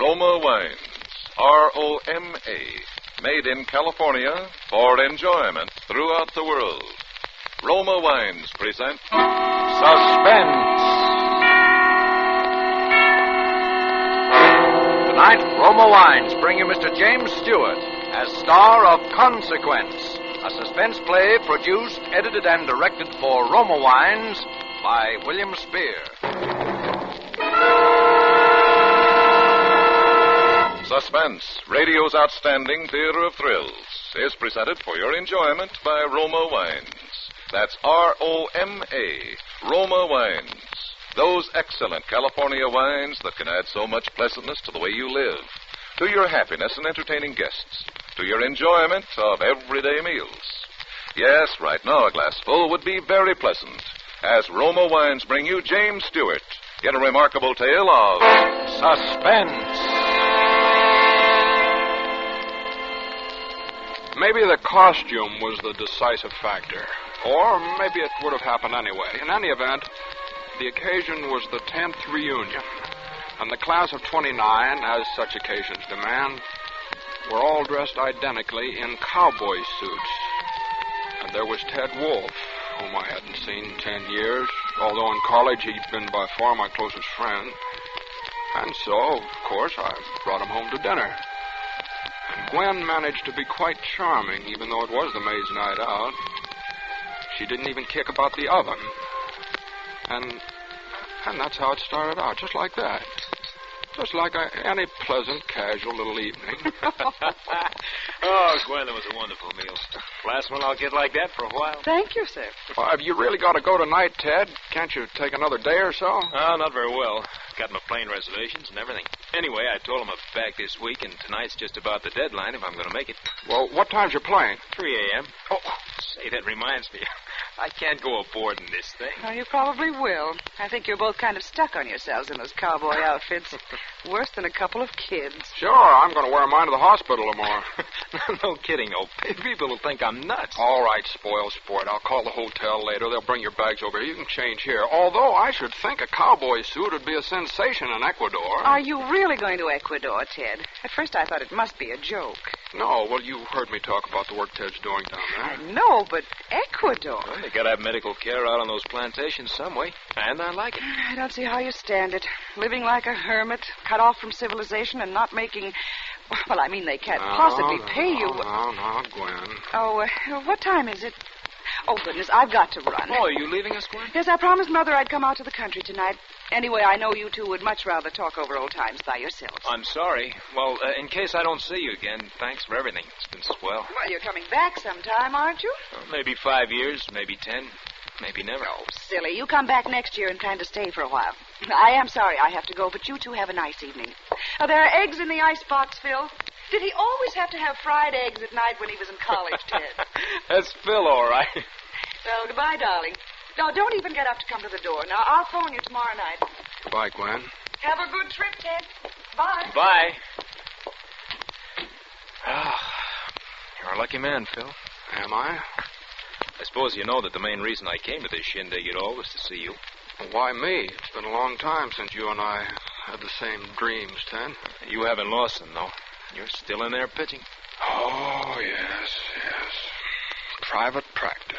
Roma Wines. R-O-M-A. Made in California for enjoyment throughout the world. Roma Wines present Suspense. Tonight, Roma Wines bring you Mr. James Stewart as star of Consequence, a suspense play produced, edited, and directed for Roma Wines by William Spear. Suspense, radio's outstanding theater of thrills, is presented for your enjoyment by Roma Wines. That's R-O-M-A, Roma Wines. Those excellent California wines that can add so much pleasantness to the way you live, to your happiness in entertaining guests, to your enjoyment of everyday meals. Yes, right now a glassful would be very pleasant, as Roma Wines bring you James Stewart in a remarkable tale of Suspense. Maybe the costume was the decisive factor. Or maybe it would have happened anyway. In any event, the occasion was the 10th reunion. And the class of 29, as such occasions demand, were all dressed identically in cowboy suits. And there was Ted Wolfe, whom I hadn't seen in 10 years, although in college he'd been by far my closest friend. And so, of course, I brought him home to dinner. And Gwen managed to be quite charming, even though it was the maid's night out. She didn't even kick about the oven. And that's how it started out, just like that. Just like any pleasant, casual little evening. Oh, Gwen, that was a wonderful meal. Last one I'll get like that for a while. Thank you, sir. Well, have you really got to go tonight, Ted? Can't you take another day or so? Oh, not very well. Got my plane reservations and everything. Anyway, I told him I'd be back this week, and tonight's just about the deadline if I'm going to make it. Well, what time's your plane? 3 a.m. Oh, say, that reminds me. I can't go aboard in this thing. Oh, you probably will. I think you're both kind of stuck on yourselves in those cowboy outfits. Worse than a couple of kids. Sure, I'm going to wear mine to the hospital tomorrow. No kidding. Oh, people will think I'm nuts. All right, spoil sport. I'll call the hotel later. They'll bring your bags over here. You can change here. Although I should think a cowboy suit would be a sensation in Ecuador. Are you really going to Ecuador, Ted? At first I thought it must be a joke. No, well, you heard me talk about the work Ted's doing down there. I know, but Ecuador? Well, they got to have medical care out on those plantations some way, and I like it. I don't see how you stand it. Living like a hermit, cut off from civilization and not making... Well, I mean, they can't possibly pay you... No, Gwen. Oh, what time is it? Oh, goodness, I've got to run. Oh, are you leaving us, Gwen? Yes, I promised Mother I'd come out to the country tonight. Anyway, I know you two would much rather talk over old times by yourselves. I'm sorry. Well, in case I don't see you again, thanks for everything. It's been swell. Well, you're coming back sometime, aren't you? Well, maybe 5 years, maybe 10, maybe never. Oh, silly. You come back next year and plan to stay for a while. I am sorry I have to go, but you two have a nice evening. Oh, there are eggs in the icebox, Phil. Did he always have to have fried eggs at night when he was in college, Ted? That's Phil, all right. Well, goodbye, darling. No, don't even get up to come to the door. Now, I'll phone you tomorrow night. Bye, Gwen. Have a good trip, Ted. Bye. Bye. You're a lucky man, Phil. Am I? I suppose you know that the main reason I came to this shindig at all was to see you. Why me? It's been a long time since you and I had the same dreams, Ted. You haven't lost them, though. You're still in there pitching. Oh, yes. Private practice.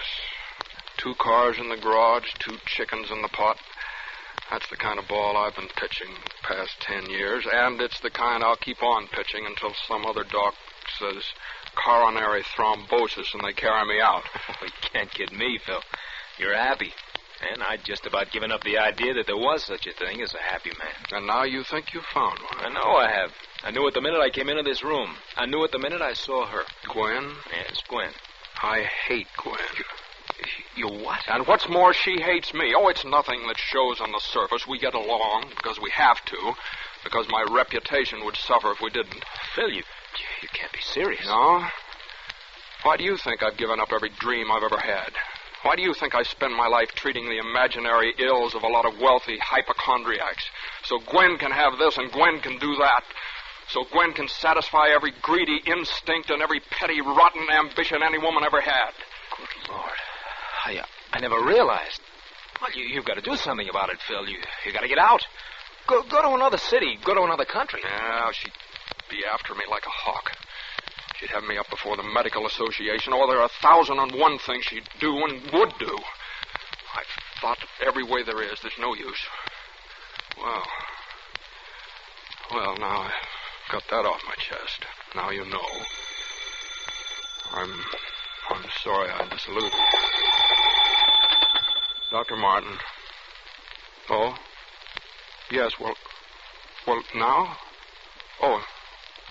2 cars in the garage, 2 chickens in the pot. That's the kind of ball I've been pitching the past 10 years, and it's the kind I'll keep on pitching until some other doc says coronary thrombosis and they carry me out. You can't kid me, Phil. You're happy. And I'd just about given up the idea that there was such a thing as a happy man. And now you think you found one. I know I have. I knew it the minute I came into this room. I knew it the minute I saw her. Gwen? Yes, Gwen. I hate Gwen. You what? And what's more, she hates me. Oh, it's nothing that shows on the surface. We get along because we have to, because my reputation would suffer if we didn't. Phil, you can't be serious. No? Why do you think I've given up every dream I've ever had? Why do you think I spend my life treating the imaginary ills of a lot of wealthy hypochondriacs? So Gwen can have this and Gwen can do that. So Gwen can satisfy every greedy instinct and every petty, rotten ambition any woman ever had. Good Lord. I never realized. Well, you've got to do something about it, Phil. You got to get out. Go to another city. Go to another country. Yeah, she'd be after me like a hawk. She'd have me up before the medical association. Oh, there are 1,001 things she'd do and would do. I've thought every way there is. There's no use. Well, now I've got that off my chest. Now you know. I'm sorry I disillusioned you. Dr. Martin. Oh? Yes, well, now? Oh,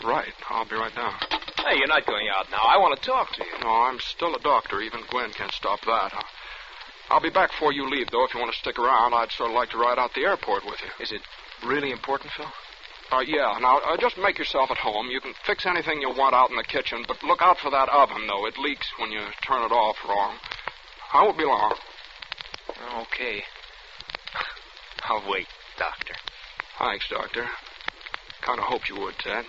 right. I'll be right down. Hey, you're not going out now. I want to talk to you. No, I'm still a doctor. Even Gwen can't stop that. I'll be back before you leave, though. If you want to stick around, I'd sort of like to ride out the airport with you. Is it really important, Phil? Yeah. Now, just make yourself at home. You can fix anything you want out in the kitchen, but look out for that oven, though. It leaks when you turn it off wrong. I won't be long. Okay. I'll wait, Doctor. Thanks, Doctor. Kind of hoped you would, Ted.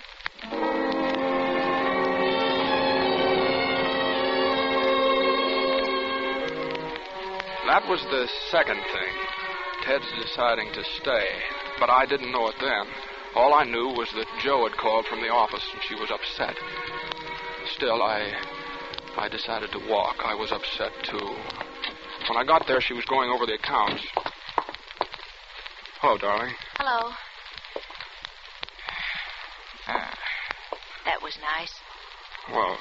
That was the second thing. Ted's deciding to stay. But I didn't know it then. All I knew was that Joe had called from the office and she was upset. Still, I decided to walk. I was upset, too. When I got there, she was going over the accounts. Hello, darling. Hello. That was nice. Well,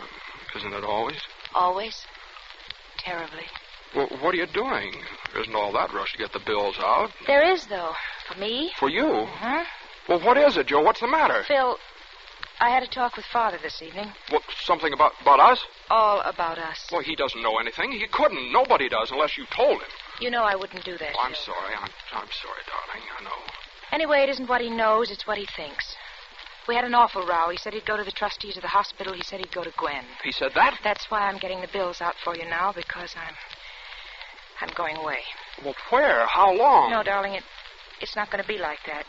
isn't it always? Always. Terribly. Well, what are you doing? Isn't all that rush to get the bills out? There is, though. For me. For you? Huh? Well, what is it, Joe? What's the matter? Phil, I had a talk with Father this evening. What, something about us? All about us. Well, he doesn't know anything. He couldn't. Nobody does unless you told him. You know I wouldn't do that. Oh, I'm Phil. sorry. I'm sorry, darling. I know. Anyway, it isn't what he knows, it's what he thinks. We had an awful row. He said he'd go to the trustees of the hospital. He said he'd go to Gwen. He said that? That's why I'm getting the bills out for you now, because I'm going away. Well, where? How long? No, darling, it's not going to be like that.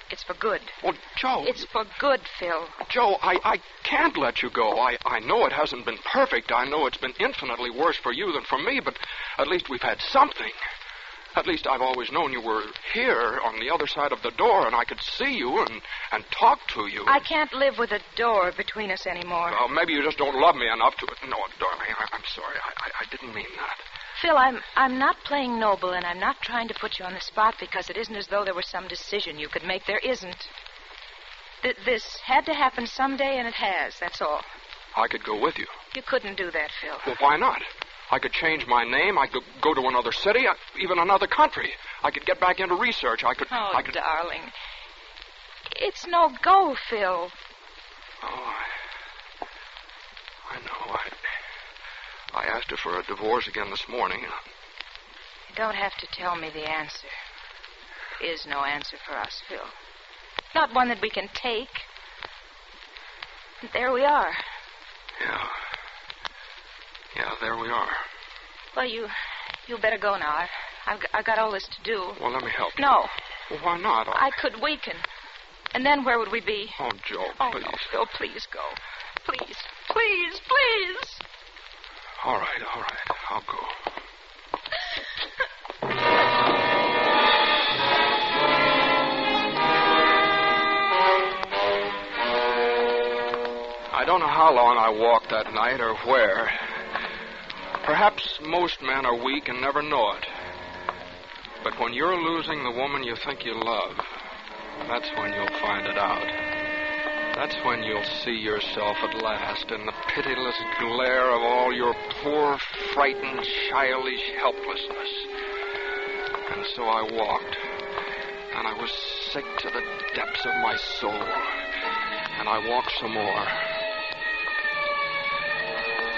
It's for good. Well, Joe... It's for good, Phil. Joe, I can't let you go. I know it hasn't been perfect. I know it's been infinitely worse for you than for me, but at least we've had something. At least I've always known you were here on the other side of the door, and I could see you and talk to you. I can't live with a door between us anymore. Well, maybe you just don't love me enough to... No, darling, I'm sorry. I didn't mean that. Phil, I'm not playing noble, and I'm not trying to put you on the spot because it isn't as though there was some decision you could make. There isn't. This had to happen someday, and it has. That's all. I could go with you. You couldn't do that, Phil. Well, why not? I could change my name. I could go to another city, even another country. I could get back into research. I could... Darling. It's no go, Phil. Oh, I know. I asked her for a divorce again this morning. You don't have to tell me the answer. There is no answer for us, Phil. Not one that we can take. There we are. Yeah, there we are. Well, you better go now. I've got all this to do. Well, let me help you. No. Well, why not? I could weaken. And then where would we be? Oh, Joe, please. No, Phil, please go. Please, please, please. All right. I'll go. I don't know how long I walked that night or where. Perhaps most men are weak and never know it. But when you're losing the woman you think you love, that's when you'll find it out. That's when you'll see yourself at last in the pitiless glare of all your poor, frightened, childish helplessness. And so I walked, and I was sick to the depths of my soul. And I walked some more.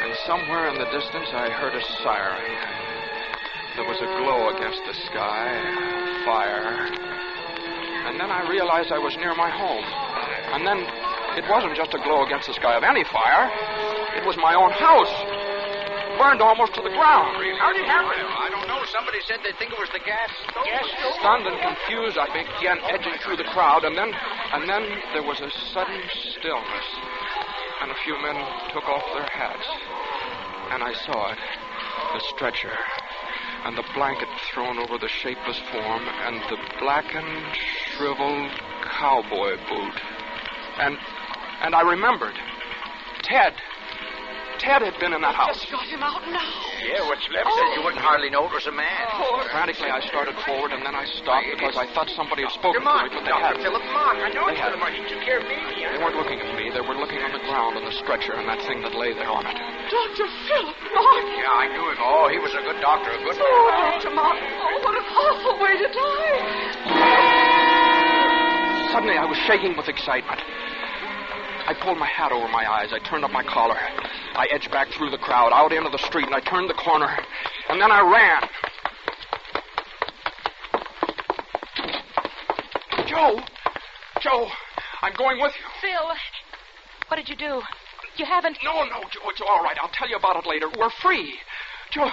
And somewhere in the distance I heard a siren. There was a glow against the sky, fire. And then I realized I was near my home. And then it wasn't just a glow against the sky of any fire. It was my own house. Burned almost to the ground. How'd it happen? I don't know. Somebody said they think it was the gas stove. Stunned and confused, I began edging through the crowd, and then there was a sudden stillness. And a few men took off their hats. And I saw it. The stretcher. and the blanket thrown over the shapeless form, and the blackened, shriveled cowboy boot. And I remembered. Ted. Ted had been in that house. Just got him out now. Yeah, what's left says you wouldn't hardly know it was a man. Frantically, I started forward, and then I stopped because I thought somebody had spoken to me, but they hadn't. Philip Martin. I know They hadn't. He took care of me. They weren't looking at me. They were looking on the ground on the stretcher and that thing that lay there on it. Dr. Philip Martin. Yeah, I knew him. Oh, he was a good doctor, a good man. Oh, Dr. Martin. Oh, what an awful way to die. Suddenly, I was shaking with excitement. I pulled my hat over my eyes. I turned up my collar. I edged back through the crowd, out into the street, and I turned the corner. And then I ran. Joe, I'm going with you. Phil, what did you do? You haven't... No, Joe, it's all right. I'll tell you about it later. We're free. Joe,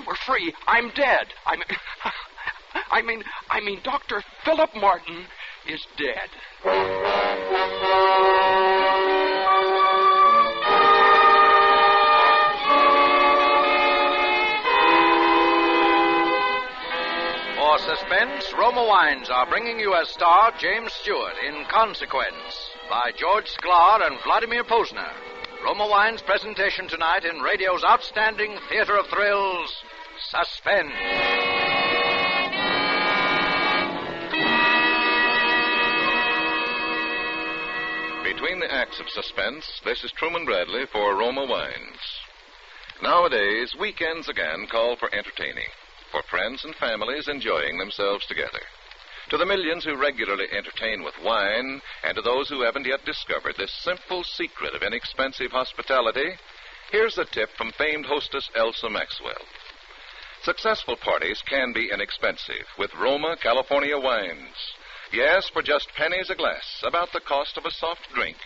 we're free. I'm dead. I mean, Dr. Philip Martin is dead. For Suspense, Roma Wines are bringing you as star James Stewart in Consequence by George Sklar and Vladimir Posner. Roma Wines' presentation tonight in radio's outstanding theater of thrills, Suspense. Between the acts of Suspense, this is Truman Bradley for Roma Wines. Nowadays, weekends again call for entertaining, for friends and families enjoying themselves together. To the millions who regularly entertain with wine, and to those who haven't yet discovered this simple secret of inexpensive hospitality, here's a tip from famed hostess Elsa Maxwell. Successful parties can be inexpensive with Roma California wines. Yes, for just pennies a glass, about the cost of a soft drink,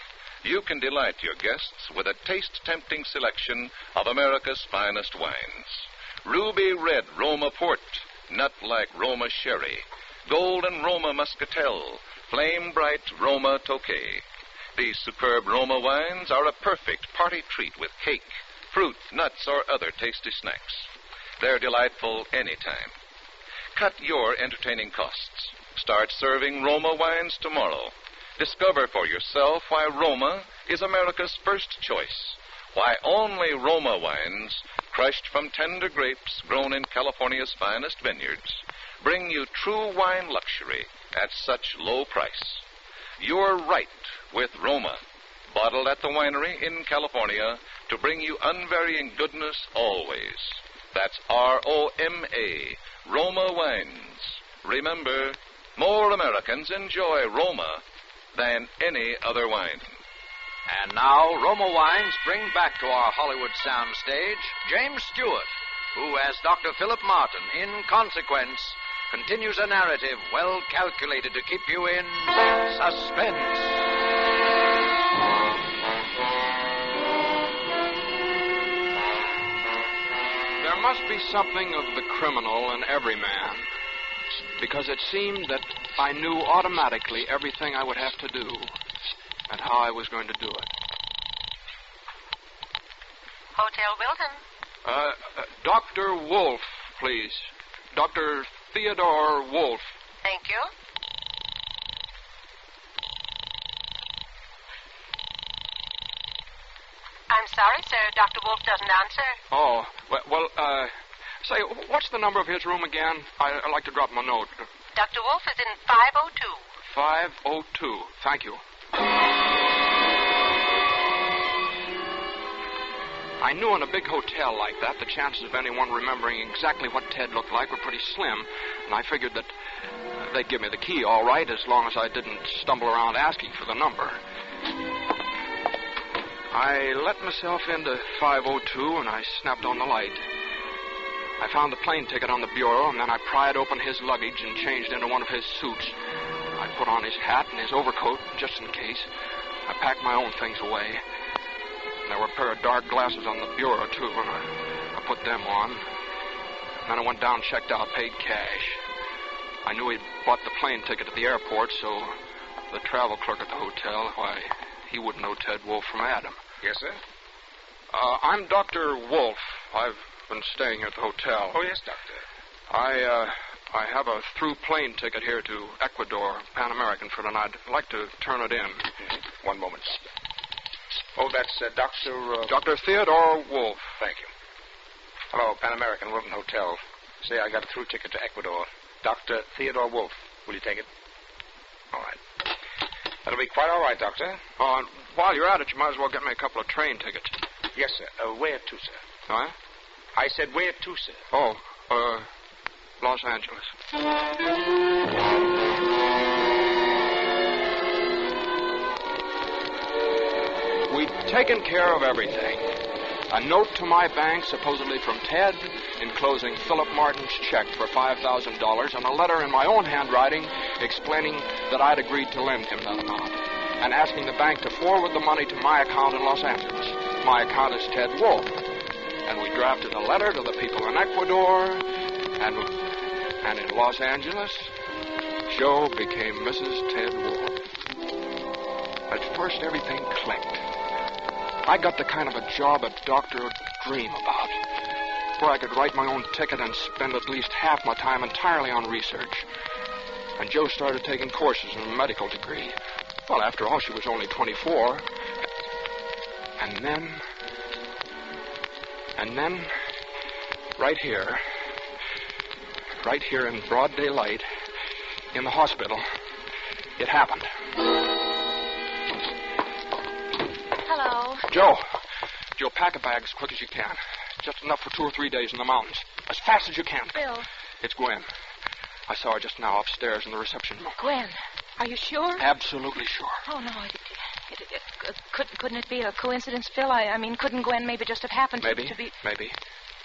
you can delight your guests with a taste-tempting selection of America's finest wines. Ruby red Roma port, nut-like Roma sherry, golden Roma muscatel, flame-bright Roma tokay. These superb Roma wines are a perfect party treat with cake, fruit, nuts, or other tasty snacks. They're delightful anytime. Cut your entertaining costs. Start serving Roma wines tomorrow. Discover for yourself why Roma is America's first choice. Why only Roma wines, crushed from tender grapes grown in California's finest vineyards, bring you true wine luxury at such low price. You're right with Roma, bottled at the winery in California to bring you unvarying goodness always. That's R-O-M-A, Roma Wines. Remember, more Americans enjoy Roma than any other wine. And now, Roma Wines bring back to our Hollywood soundstage James Stewart, who, as Dr. Philip Martin, in Consequence, continues a narrative well calculated to keep you in suspense. There must be something of the criminal in every man, because it seemed that I knew automatically everything I would have to do and how I was going to do it. Hotel Wilton. Dr. Wolf, please. Dr. Theodore Wolf. Thank you. I'm sorry, sir. Dr. Wolf doesn't answer. Oh, say, what's the number of his room again? I'd like to drop him a note. Dr. Wolf is in 502. 502. Thank you. I knew in a big hotel like that, the chances of anyone remembering exactly what Ted looked like were pretty slim, and I figured that they'd give me the key all right as long as I didn't stumble around asking for the number. I let myself into 502, and I snapped on the light. I found the plane ticket on the bureau, and then I pried open his luggage and changed into one of his suits. I put on his hat and his overcoat, just in case. I packed my own things away. And there were a pair of dark glasses on the bureau, too, and I put them on. And then I went down, checked out, paid cash. I knew he'd bought the plane ticket at the airport, so the travel clerk at the hotel, why, he wouldn't know Ted Wolf from Adam. Yes, sir? I'm Dr. Wolf. I've been staying here at the hotel. Oh, yes, Doctor. I have a through plane ticket here to Ecuador, Pan American, for tonight. I'd like to turn it in. One moment. Oh, that's Dr. Dr. Theodore Wolf. Thank you. Hello, Pan American, Wilton Hotel. Say I got a through ticket to Ecuador. Dr. Theodore Wolf. Will you take it? All right. That'll be quite all right, Doctor. Oh, and while you're at it, you might as well get me a couple of train tickets. Yes, sir. Where to, sir? Huh? I said where to, sir. Oh, Los Angeles. We'd taken care of everything. A note to my bank, supposedly from Ted, enclosing Philip Martin's check for $5,000, and a letter in my own handwriting explaining that I'd agreed to lend him that amount, and asking the bank to forward the money to my account in Los Angeles. My account is Ted Wolf. And we drafted a letter to the people in Ecuador, and in Los Angeles, Jo became Mrs. Ted Wolf. At first, everything clicked. I got the kind of a job a doctor would dream about, where I could write my own ticket and spend at least half my time entirely on research. And Jo started taking courses in a medical degree. Well, after all, she was only 24. And then, right here in broad daylight, in the hospital, it happened. Hello. Jo, pack a bag as quick as you can. Just enough for 2 or 3 days in the mountains. As fast as you can. Bill. It's Gwen. I saw her just now upstairs in the reception room. Gwen, are you sure? Absolutely sure. Oh, no, couldn't it be a coincidence, Phil? I mean, couldn't Gwen maybe just have happened to be... Maybe.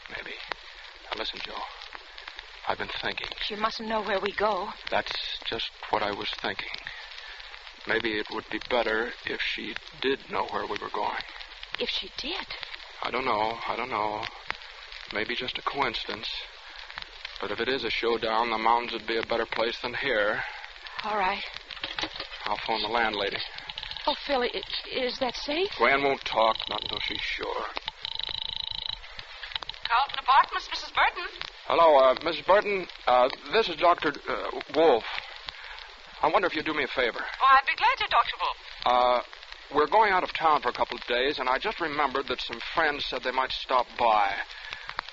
Now, listen, Jo. I've been thinking. She mustn't know where we go. That's just what I was thinking. Maybe it would be better if she did know where we were going. If she did? I don't know. Maybe just a coincidence. But if it is a showdown, the mountains would be a better place than here. All right. I'll phone the landlady. Oh, Phil, is that safe? Gwen won't talk, not until she's sure. Carlton Apartments, Mrs. Burton. Hello, Mrs. Burton. This is Dr. Wolf. I wonder if you'd do me a favor. Oh, I'd be glad to, Dr. Wolf. We're going out of town for a couple of days, and I just remembered that some friends said they might stop by.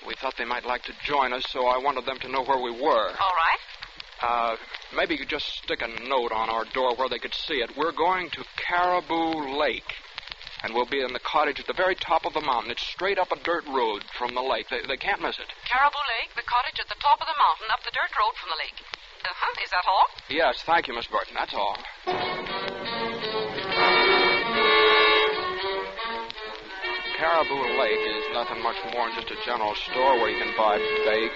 We thought they might like to join us, so I wanted them to know where we were. All right. Maybe you could just stick a note on our door where they could see it. We're going to Caribou Lake, and we'll be in the cottage at the very top of the mountain. It's straight up a dirt road from the lake. They can't miss it. Caribou Lake, the cottage at the top of the mountain, up the dirt road from the lake. Is that all? Yes, thank you, Miss Burton. That's all. Caribou Lake is nothing much more than just a general store where you can buy bait,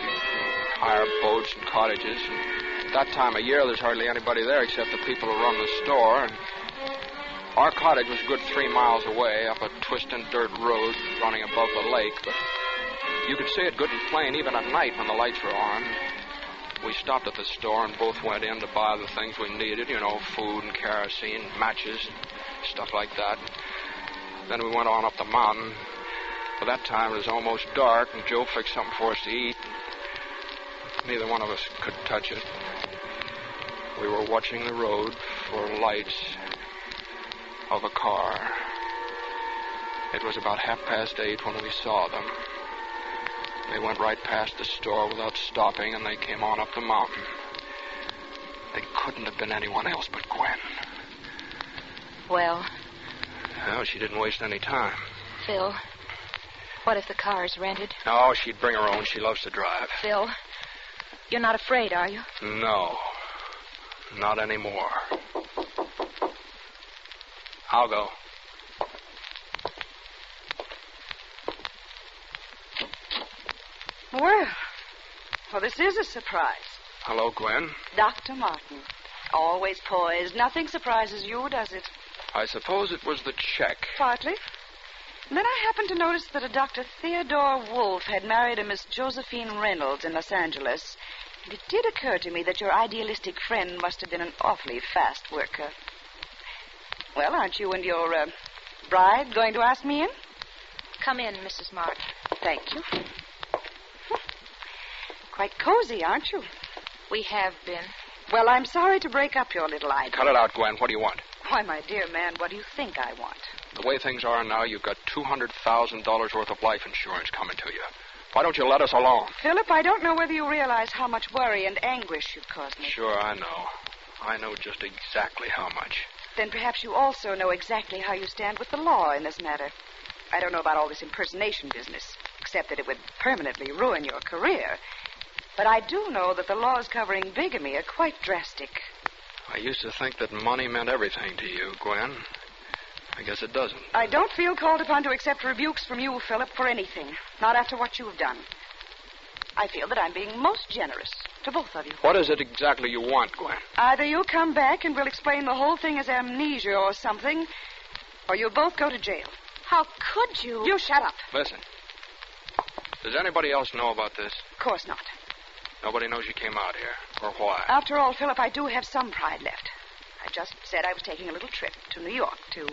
hire boats and cottages. And that time of year, there's hardly anybody there except the people who run the store. And our cottage was a good 3 miles away up a twisting dirt road running above the lake. But you could see it good and plain even at night when the lights were on. We stopped at the store and both went in to buy the things we needed, food and kerosene, matches, stuff like that. Then we went on up the mountain. By that time, it was almost dark, and Jo fixed something for us to eat. Neither one of us could touch it. We were watching the road for lights of a car. It was about 8:30 when we saw them. They went right past the store without stopping, and they came on up the mountain. They couldn't have been anyone else but Gwen. Well? No, she didn't waste any time. Phil, what if the car is rented? No, she'd bring her own. She loves to drive. Phil, you're not afraid, are you? No, not anymore. I'll go. Well, this is a surprise. Hello, Gwen. Dr. Martin. Always poised. Nothing surprises you, does it? I suppose it was the check. Partly. And then I happened to notice that a Dr. Theodore Wolf had married a Miss Josephine Reynolds in Los Angeles. And it did occur to me that your idealistic friend must have been an awfully fast worker. Well, aren't you and your bride going to ask me in? Come in, Mrs. Martin. Thank you. quite cozy, aren't you? We have been. Well, I'm sorry to break up your little idyll. Cut it out, Gwen. What do you want? Why, my dear man, what do you think I want? The way things are now, you've got $200,000 worth of life insurance coming to you. Why don't you let us alone? Philip, I don't know whether you realize how much worry and anguish you've caused me. Sure, I know. I know just exactly how much. Then perhaps you also know exactly how you stand with the law in this matter. I don't know about all this impersonation business, except that it would permanently ruin your career. But I do know that the laws covering bigamy are quite drastic. I used to think that money meant everything to you, Gwen. I guess it doesn't. I don't feel called upon to accept rebukes from you, Philip, for anything. Not after what you've done. I feel that I'm being most generous to both of you. What is it exactly you want, Gwen? Either you come back and we'll explain the whole thing as amnesia or something, or you'll both go to jail. How could you? You shut up. Listen. Does anybody else know about this? Of course not. Nobody knows you came out here, or why? After all, Philip, I do have some pride left. I just said I was taking a little trip to New York to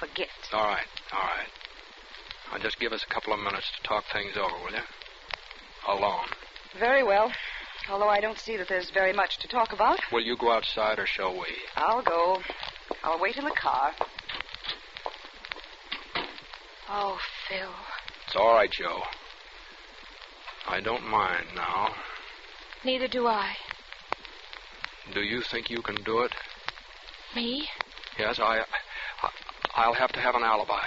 forget. All right. Now just give us a couple of minutes to talk things over, will you? Alone. Very well. Although I don't see that there's very much to talk about. Will you go outside, or shall we? I'll go. I'll wait in the car. Oh, Phil. It's all right, Joe. I don't mind now. Neither do I. Do you think you can do it? Me? Yes, I'll have to have an alibi.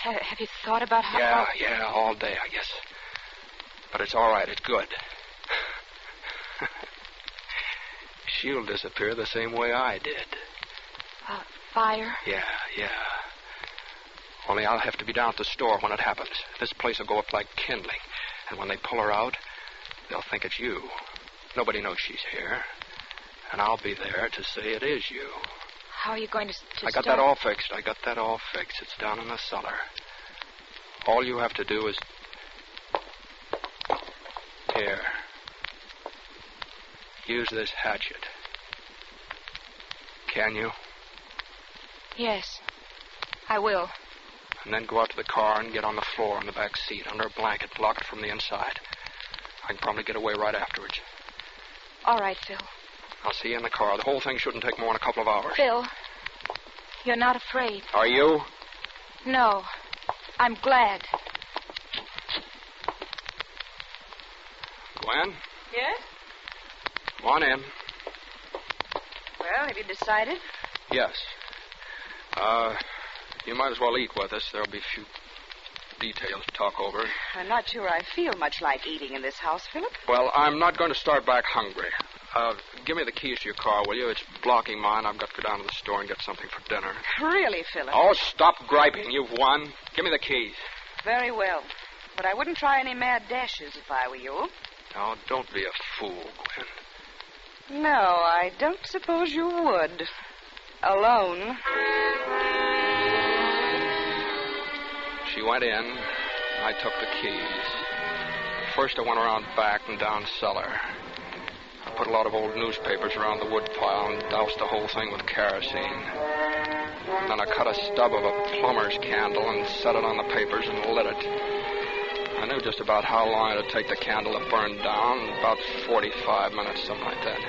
Have you thought about how... Yeah, all day, I guess. But it's all right. It's good. She'll disappear the same way I did. Fire? Yeah. Only I'll have to be down at the store when it happens. This place will go up like kindling. And when they pull her out, they'll think it's you. Nobody knows she's here. And I'll be there to say it is you. How are you going to I got that all fixed. It's down in the cellar. All you have to do is... Here. Use this hatchet. Can you? Yes, I will. And then go out to the car and get on the floor in the back seat under a blanket. Lock it from the inside. I can probably get away right afterwards. All right, Phil. I'll see you in the car. The whole thing shouldn't take more than a couple of hours. Phil, you're not afraid. Are you? No. I'm glad. Gwen? Yes? Come on in. Well, have you decided? Yes. You might as well eat with us. There'll be a few details to talk over. I'm not sure I feel much like eating in this house, Philip. Well, I'm not going to start back hungry. Give me the keys to your car, will you? It's blocking mine. I've got to go down to the store and get something for dinner. Really, Philip? Oh, stop griping. You've won. Give me the keys. Very well. But I wouldn't try any mad dashes if I were you. Now, don't be a fool, Gwen. No, I don't suppose you would. Alone. She went in, and I took the keys. First, I went around back and down cellar. I put a lot of old newspapers around the wood pile and doused the whole thing with kerosene. And then I cut a stub of a plumber's candle and set it on the papers and lit it. I knew just about how long it would take the candle to burn down, about 45 minutes, something like that.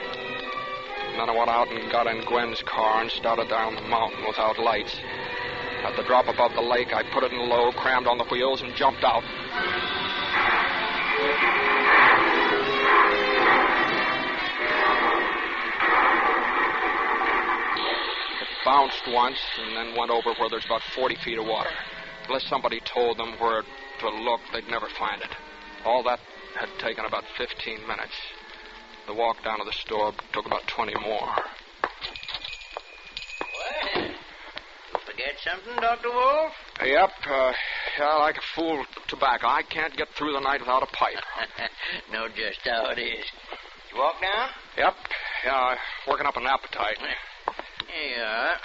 And then I went out and got in Gwen's car and started down the mountain without lights. At the drop above the lake, I put it in low, crammed on the wheels, and jumped out. It bounced once and then went over where there's about 40 feet of water. Unless somebody told them where to look, they'd never find it. All that had taken about 15 minutes. The walk down to the store took about 20 more. What? Forget something, Dr. Wolf? Yep, like a fool tobacco. I can't get through the night without a pipe. Know just how it is. You walk now? Yep, working up an appetite. Here you are.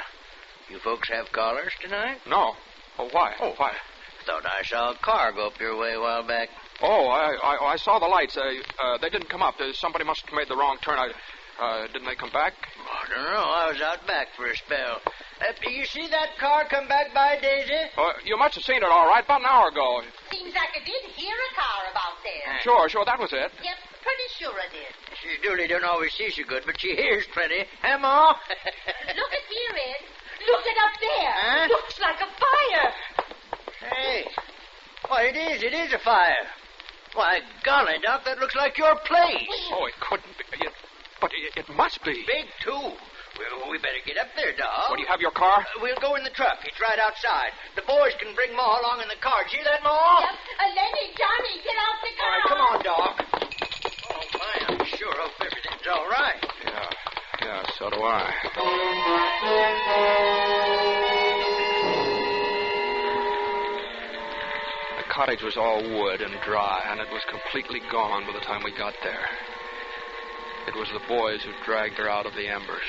You folks have callers tonight? No. Oh, why? Why? Thought I saw a car go up your way a while back. Oh, I saw the lights. They didn't come up. Somebody must have made the wrong turn. Didn't they come back? Oh, don't know. I was out back for a spell. You see that car come back by, Daisy? You must have seen it all right about an hour ago. Seems like I did hear a car about there. Sure, that was it. Yep, pretty sure I did. She Dooley don't always see so good, but she hears plenty. Huh, Ma? Look at here, Ed. Look at up there. Huh? Looks like a fire. Hey. Why, it is a fire. Why, golly, Doc, that looks like your place. Oh, it couldn't be. But it must be. Big, too. Well, we better get up there, Doc. What, do you have your car? We'll go in the truck. It's right outside. The boys can bring Ma along in the car. See that, Ma? Yep. Lenny, Johnny, get out the car. All right, come on, Doc. Oh, my, I'm sure hope everything's all right. Yeah, so do I. The cottage was all wood and dry, and it was completely gone by the time we got there. It was the boys who dragged her out of the embers.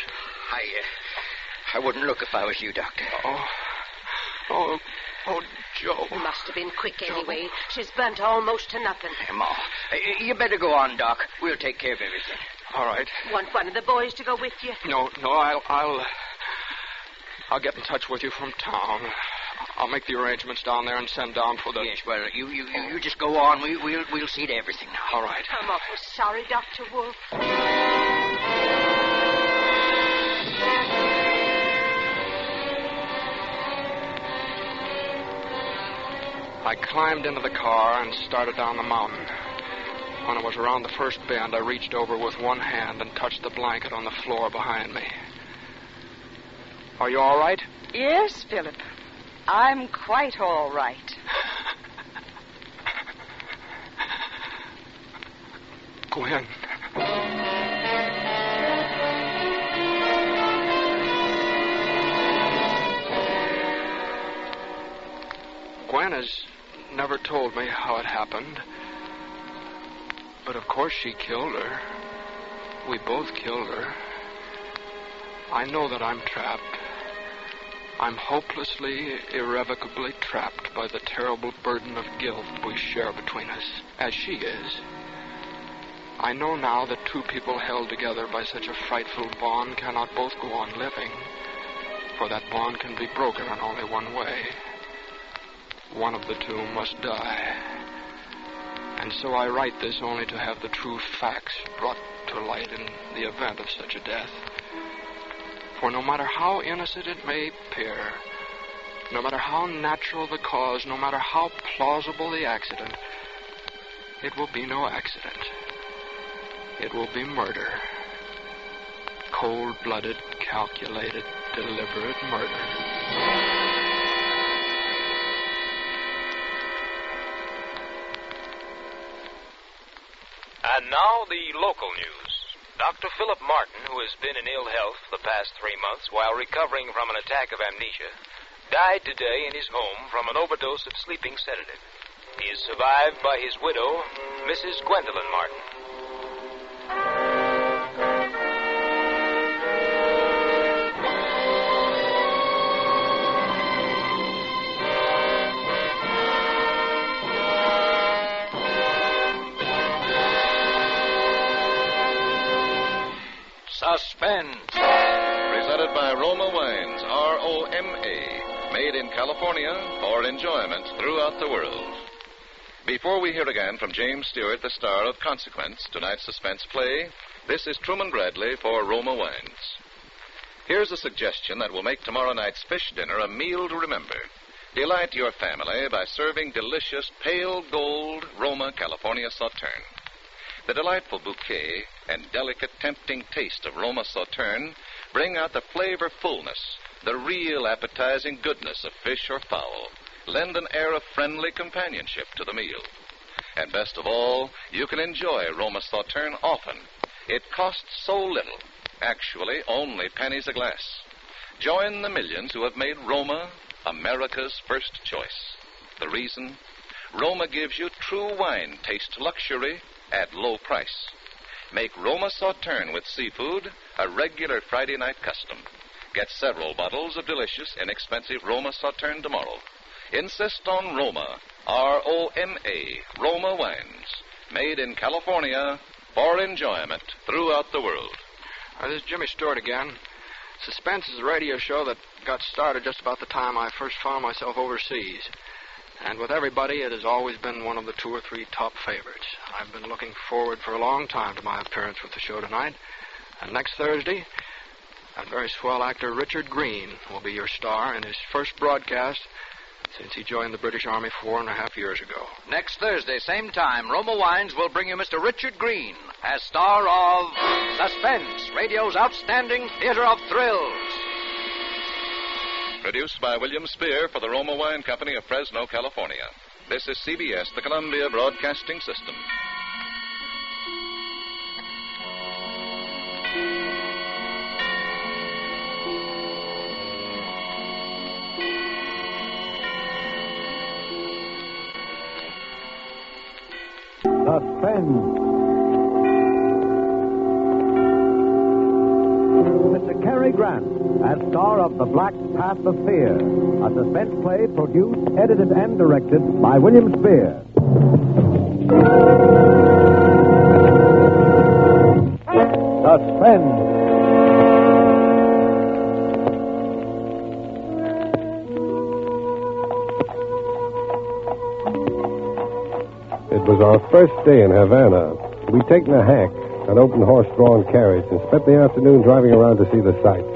I wouldn't look if I was you, Doctor. Oh, Joe. You must have been quick anyway. She's burnt almost to nothing. Hey, Ma, you better go on, Doc. We'll take care of everything. All right. Want one of the boys to go with you? No, I'll get in touch with you from town. I'll make the arrangements down there and send down for the... Yes, well, you just go on. We'll see to everything now. All right. I'm awful sorry, Dr. Wolf. I climbed into the car and started down the mountain. When I was around the first bend, I reached over with one hand and touched the blanket on the floor behind me. Are you all right? Yes, Philip. I'm quite all right. Gwen. Gwen has never told me how it happened. But of course she killed her. We both killed her. I know that I'm trapped. I'm hopelessly, irrevocably trapped by the terrible burden of guilt we share between us, as she is. I know now that two people held together by such a frightful bond cannot both go on living, for that bond can be broken in only one way. One of the two must die. And so I write this only to have the true facts brought to light in the event of such a death. For no matter how innocent it may appear, no matter how natural the cause, no matter how plausible the accident, it will be no accident. It will be murder. Cold-blooded, calculated, deliberate murder. And now the local news. Dr. Philip Martin, who has been in ill health the past 3 months while recovering from an attack of amnesia, died today in his home from an overdose of sleeping sedative. He is survived by his widow, Mrs. Gwendolyn Martin. Suspense. Presented by Roma Wines, R-O-M-A, made in California for enjoyment throughout the world. Before we hear again from James Stewart, the star of Consequence, tonight's suspense play, this is Truman Bradley for Roma Wines. Here's a suggestion that will make tomorrow night's fish dinner a meal to remember. Delight your family by serving delicious pale gold Roma California Sauterne. The delightful bouquet and delicate, tempting taste of Roma Sauterne bring out the flavor fullness, the real appetizing goodness of fish or fowl, lend an air of friendly companionship to the meal. And best of all, you can enjoy Roma Sauterne often. It costs so little, actually only pennies a glass. Join the millions who have made Roma America's first choice. The reason? Roma gives you true wine taste luxury at low price. Make Roma Sauterne with seafood a regular Friday night custom. Get several bottles of delicious, inexpensive Roma Sauterne tomorrow. Insist on Roma, R-O-M-A, Roma Wines, made in California for enjoyment throughout the world. This is Jimmy Stewart again. Suspense is a radio show that got started just about the time I first found myself overseas. And with everybody, it has always been one of the 2 or 3 top favorites. I've been looking forward for a long time to my appearance with the show tonight. And next Thursday, that very swell actor Richard Green will be your star in his first broadcast since he joined the British Army 4.5 years ago. Next Thursday, same time, Roma Wines will bring you Mr. Richard Green as star of Suspense, radio's outstanding theater of thrills. Produced by William Spear for the Roma Wine Company of Fresno, California. This is CBS, the Columbia Broadcasting System. Suspense. Mr. Cary Grant, as star of The Black Path of Fear, a suspense play produced, edited, and directed by William Spear. Suspense. It was our first day in Havana. We'd taken a hack, an open horse-drawn carriage, and spent the afternoon driving around to see the sights.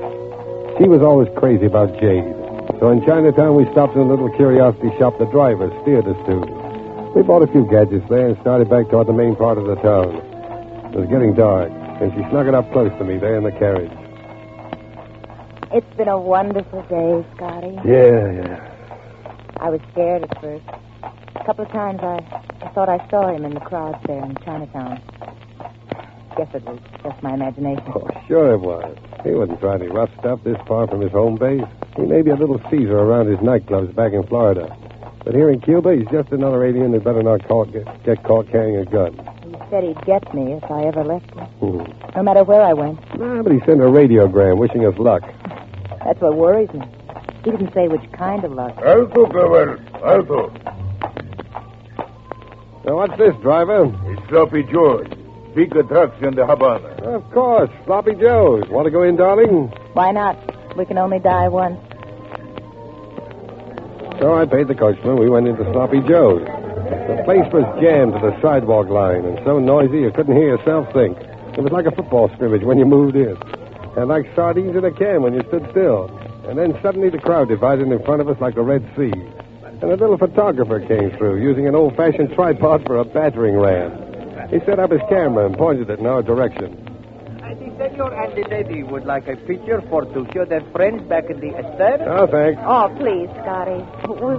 She was always crazy about jade. So in Chinatown, we stopped in a little curiosity shop the driver steered us to. We bought a few gadgets there and started back toward the main part of the town. It was getting dark, and she snuggled up close to me there in the carriage. It's been a wonderful day, Scotty. Yeah. I was scared at first. A couple of times I thought I saw him in the crowds there in Chinatown. Guess it was just my imagination. Oh, sure it was. He wouldn't try any rough stuff this far from his home base. He may be a little Caesar around his nightclubs back in Florida. But here in Cuba, he's just another alien who better not get caught carrying a gun. He said he'd get me if I ever left him. No matter where I went. Nah, but he sent a radiogram wishing us luck. That's what worries me. He didn't say which kind of luck. Alto, Cabal. Alto. Now, what's this, driver? It's Sloppy George. Big attraction in the Havana. Of course, Sloppy Joe's. Want to go in, darling? Why not? We can only die once. So I paid the coachman. We went into Sloppy Joe's. The place was jammed to the sidewalk line and so noisy you couldn't hear yourself think. It was like a football scrimmage when you moved in. And like sardines in a can when you stood still. And then suddenly the crowd divided in front of us like the Red Sea. And a little photographer came through using an old-fashioned tripod for a battering ram. He set up his camera and pointed it in our direction. The senor and the lady would like a picture to show their friends back in the estate. Oh, thanks. Oh, please, Scotty.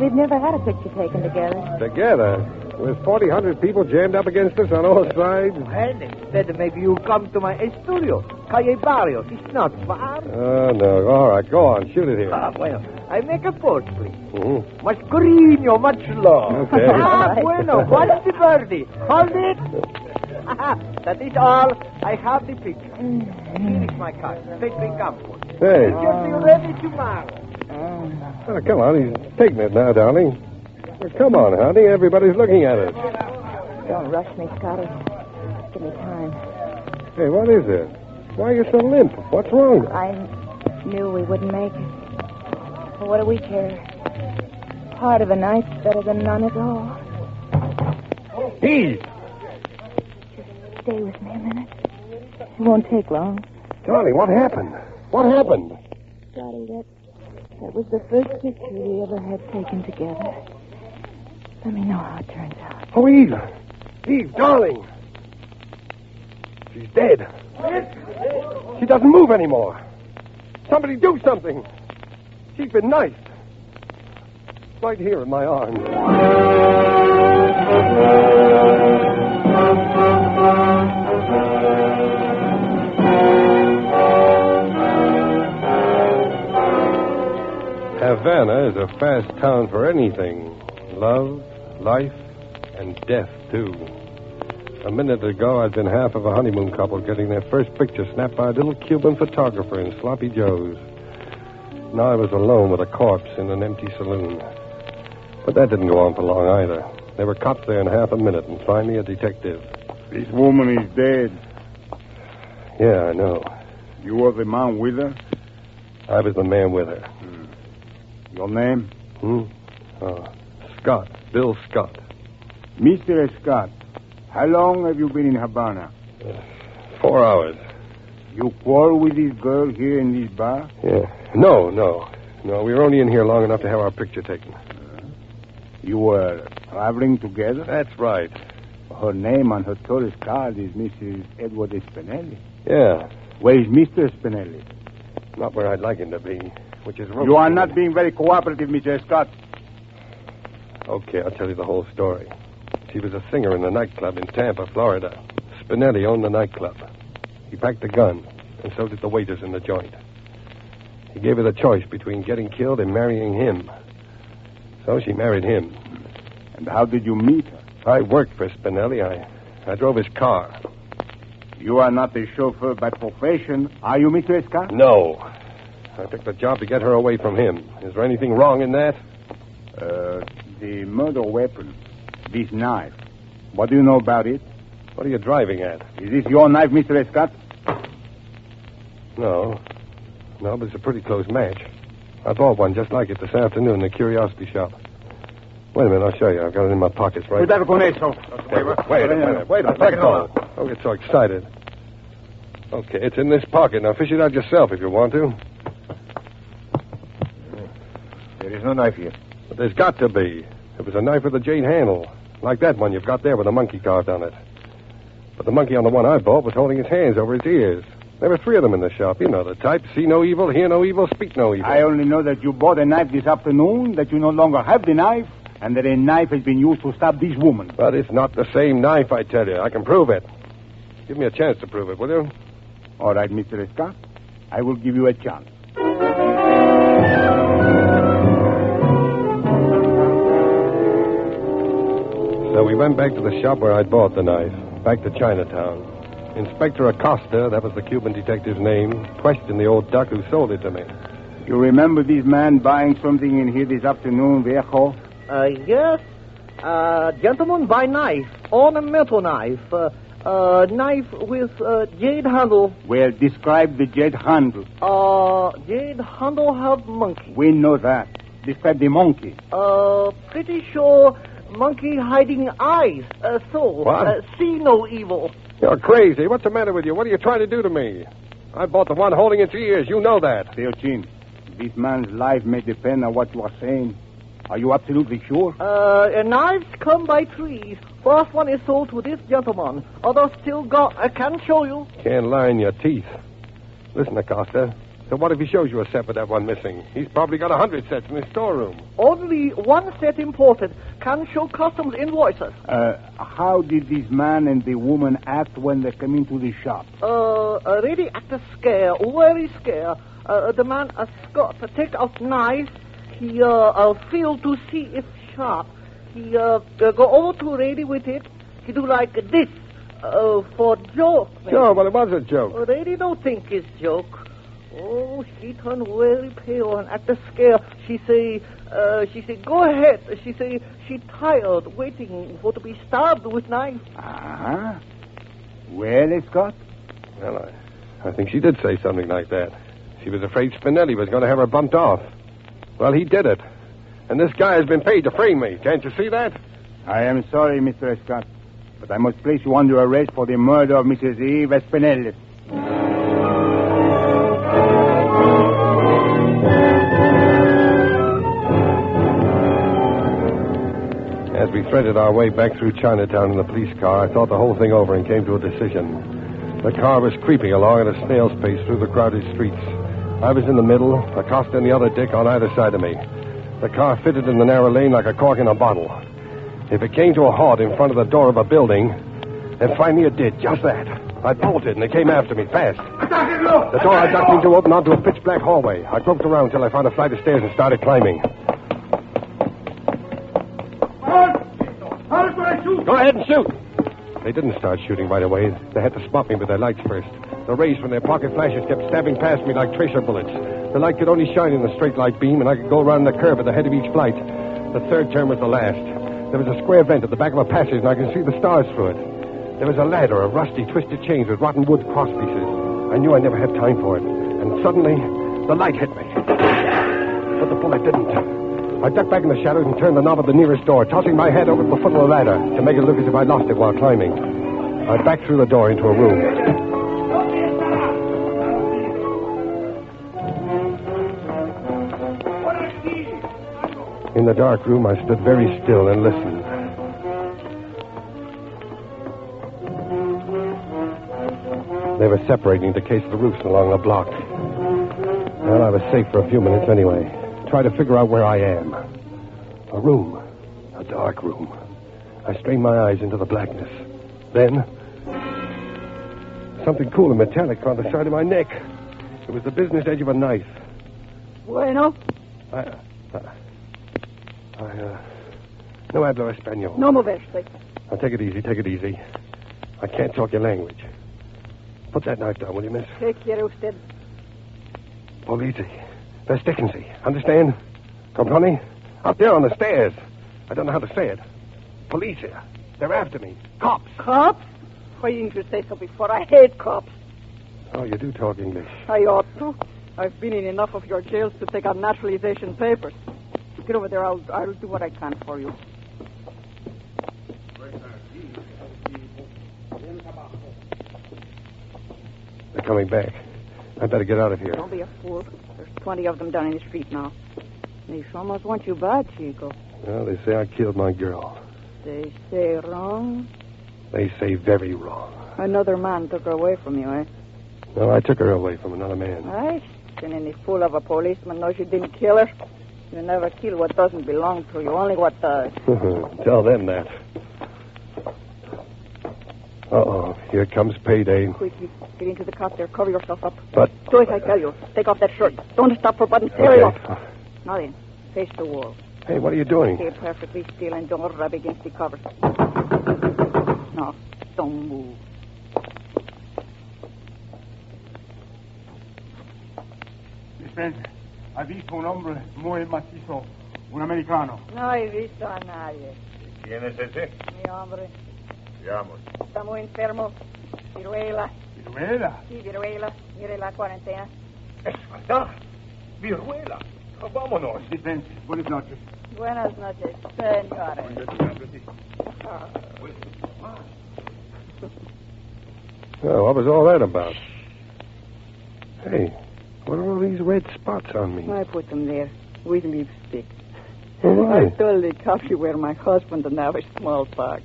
We've never had a picture taken together. Together? With 1,400 people jammed up against us on all sides? And instead, maybe you come to my studio, Calle Barrios. It's not far. Oh, no. All right, go on. Shoot it here. Bueno. I make a pose, please. Mm-hmm. Much grino, much love. Okay. Bueno. What's the birdie? Hold it. That is all. I have the picture. Here is my card. Take the campo. Hey. Picture be ready tomorrow. Oh, come on. He's taking it now, darling. Well, come on, honey. Everybody's looking at us. Don't rush me, Scotty. Give me time. Hey, what is it? Why are you so limp? What's wrong? I knew we wouldn't make it. But what do we care? Part of a night's better than none at all. He! Just stay with me a minute. It won't take long. Darling, what happened? What happened? Scotty, that was the first picture we ever had taken together. Let me know how it turns out. Oh, Eve! Eve, darling! She's dead. She doesn't move anymore. Somebody do something. She's been knifed. Right here in my arms. Havana is a fast town for anything. Love, life, and death, too. A minute ago, I'd been half of a honeymoon couple getting their first picture snapped by a little Cuban photographer in Sloppy Joe's. Now I was alone with a corpse in an empty saloon. But that didn't go on for long, either. There were cops there in half a minute, and finally a detective. This woman is dead. Yeah, I know. You were the man with her? I was the man with her. Your name? Scott. Bill Scott. Mr. Scott, how long have you been in Havana? 4 hours. You quarrel with this girl here in this bar? Yeah. No. We were only in here long enough to have our picture taken. You were traveling together? That's right. Her name on her tourist card is Mrs. Edward Spinelli. Yeah. Where is Mr. Spinelli? Not where I'd like him to be, which is... You are not being very cooperative, Mr. Scott. Okay, I'll tell you the whole story. She was a singer in a nightclub in Tampa, Florida. Spinelli owned the nightclub. He packed a gun, and so did the waiters in the joint. He gave her the choice between getting killed and marrying him. So she married him. And how did you meet her? I worked for Spinelli. I drove his car. You are not a chauffeur by profession, are you, Mr. Scott? No. I took the job to get her away from him. Is there anything wrong in that? The murder weapon, this knife. What do you know about it? What are you driving at? Is this your knife, Mr. Scott? No, but it's a pretty close match. I bought one just like it this afternoon in the curiosity shop. Wait a minute, I'll show you. I've got it in my pockets right now. Cuidado con eso. Wait a minute. Let go. Don't get so excited. Okay, it's in this pocket. Now fish it out yourself if you want to. There is no knife here. But there's got to be. It was a knife with a jade handle, like that one you've got there with a monkey carved on it. But the monkey on the one I bought was holding his hands over his ears. There were 3 of them in the shop. You know the type. See no evil, hear no evil, speak no evil. I only know that you bought a knife this afternoon, that you no longer have the knife, and that a knife has been used to stab this woman. But it's not the same knife, I tell you. I can prove it. Give me a chance to prove it, will you? All right, Mr. Scott. I will give you a chance. So we went back to the shop where I'd bought the knife, back to Chinatown. Inspector Acosta, that was the Cuban detective's name, questioned the old duck who sold it to me. You remember this man buying something in here this afternoon, Viejo? Yes. Gentleman buy knife, ornamental knife, knife with jade handle. Well, describe the jade handle. Jade handle have monkey. We know that. Describe the monkey. Pretty sure monkey hiding eyes. What? See no evil. You're crazy. What's the matter with you? What are you trying to do to me? I bought the one holding its ears. You know that. Teochin, this man's life may depend on what you are saying. Are you absolutely sure? Knives come by 3s. First one is sold to this gentleman. Others still got. I can show you. Can't lie in your teeth. Listen, Acosta. So what if he shows you a set with that one missing? He's probably got 100 sets in his storeroom. Only one set imported. Can show customs invoices. How did this man and the woman act when they came into the shop? Really act scare. Very scare. The man, Scott, take out knife. He feel to see if sharp. He go over to Rady with it. He do like this for joke. Maybe. Sure, but it was a joke. Rady don't think it's joke. Oh, she turned very pale and act scare. She say, go ahead. She say she tired waiting for to be stabbed with knife. Uh-huh. Well, Scott? Well, I think she did say something like that. She was afraid Spinelli was going to have her bumped off. Well, he did it. And this guy has been paid to frame me. Can't you see that? I am sorry, Mr. Scott, but I must place you under arrest for the murder of Mrs. Eve Spinelli. As we threaded our way back through Chinatown in the police car, I thought the whole thing over and came to a decision. The car was creeping along at a snail's pace through the crowded streets. I was in the middle, Acosta and the other dick on either side of me. The car fitted in the narrow lane like a cork in a bottle. If it came to a halt in front of the door of a building, and finally it did, just that. I bolted and they came after me, fast. The door I ducked into opened onto a pitch-black hallway. I groped around till I found a flight of stairs and started climbing. Go ahead and shoot. They didn't start shooting right away. They had to spot me with their lights first. The rays from their pocket flashes kept stabbing past me like tracer bullets. The light could only shine in the straight light beam, and I could go around the curve at the head of each flight. The third turn was the last. There was a square vent at the back of a passage, and I could see the stars through it. There was a ladder of rusty, twisted chains with rotten wood cross pieces. I knew I'd never have time for it. And suddenly, the light hit me. But the bullet didn't. I ducked back in the shadows and turned the knob of the nearest door, tossing my head over the foot of the ladder to make it look as if I lost it while climbing. I backed through the door into a room. In the dark room, I stood very still and listened. They were separating to case the roofs along the block. Well, I was safe for a few minutes anyway. Try to figure out where I am. A room. A dark room. I strained my eyes into the blackness. Then, something cool and metallic on the side of my neck. It was the business edge of a knife. Bueno. No hablo español. No moverte. Now, take it easy, take it easy. I can't talk your language. Put that knife down, will you, miss? ¿Qué quiere usted? Polizzi. Verstecken. Understand? Comprende? Up there on the stairs. I don't know how to say it. Police here. They're after me. Cops. Cops? Why didn't you say so before? I hate cops. Oh, you do talk English. I ought to. I've been in enough of your jails to take out naturalization papers. Get over there. I'll do what I can for you. They're coming back. I better get out of here. Don't be a fool. There's 20 of them down in the street now. They almost want you bad, Chico. Well, they say I killed my girl. They say wrong? They say very wrong. Another man took her away from you, eh? No, I took her away from another man. Right. Then any fool of a policeman knows you didn't kill her. You never kill what doesn't belong to you, only what does. Tell them that. Uh-oh, here comes payday. Quickly, get into the cot there. Cover yourself up. But... Do as I tell you. Take off that shirt. Don't stop for buttons. Tear it off. Now then, face the wall. Hey, what are you doing? Stay perfectly still and don't rub against the covers. No, don't move. Suspense. Ha visto un hombre muy macizo. Un americano. No he visto a nadie. ¿Quién es ese? Mi hombre. Veamos. Está muy enfermo. Viruela. ¿Viruela? Sí, viruela. Mire la cuarentena. Es verdad. Viruela. Vámonos. Suspense. Buenas noches. Buenas noches, señores. Oh, what was all that about? Hey, what are all these red spots on me? I put them there with lipstick. Oh, right. I told the cops you were my husband and now it's smallpox.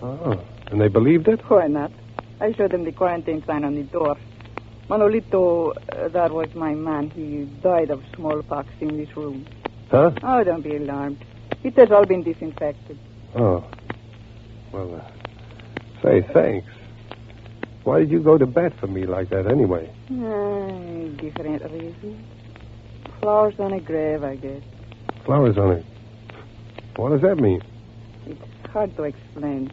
Oh, and they believed it? Why not? I showed them the quarantine sign on the door. Manolito, that was my man. He died of smallpox in this room. Huh? Oh, don't be alarmed. It has all been disinfected. Oh. Well, say, thanks. Why did you go to bat for me like that anyway? Different reasons. Flowers on a grave, I guess. Flowers on it. What does that mean? It's hard to explain.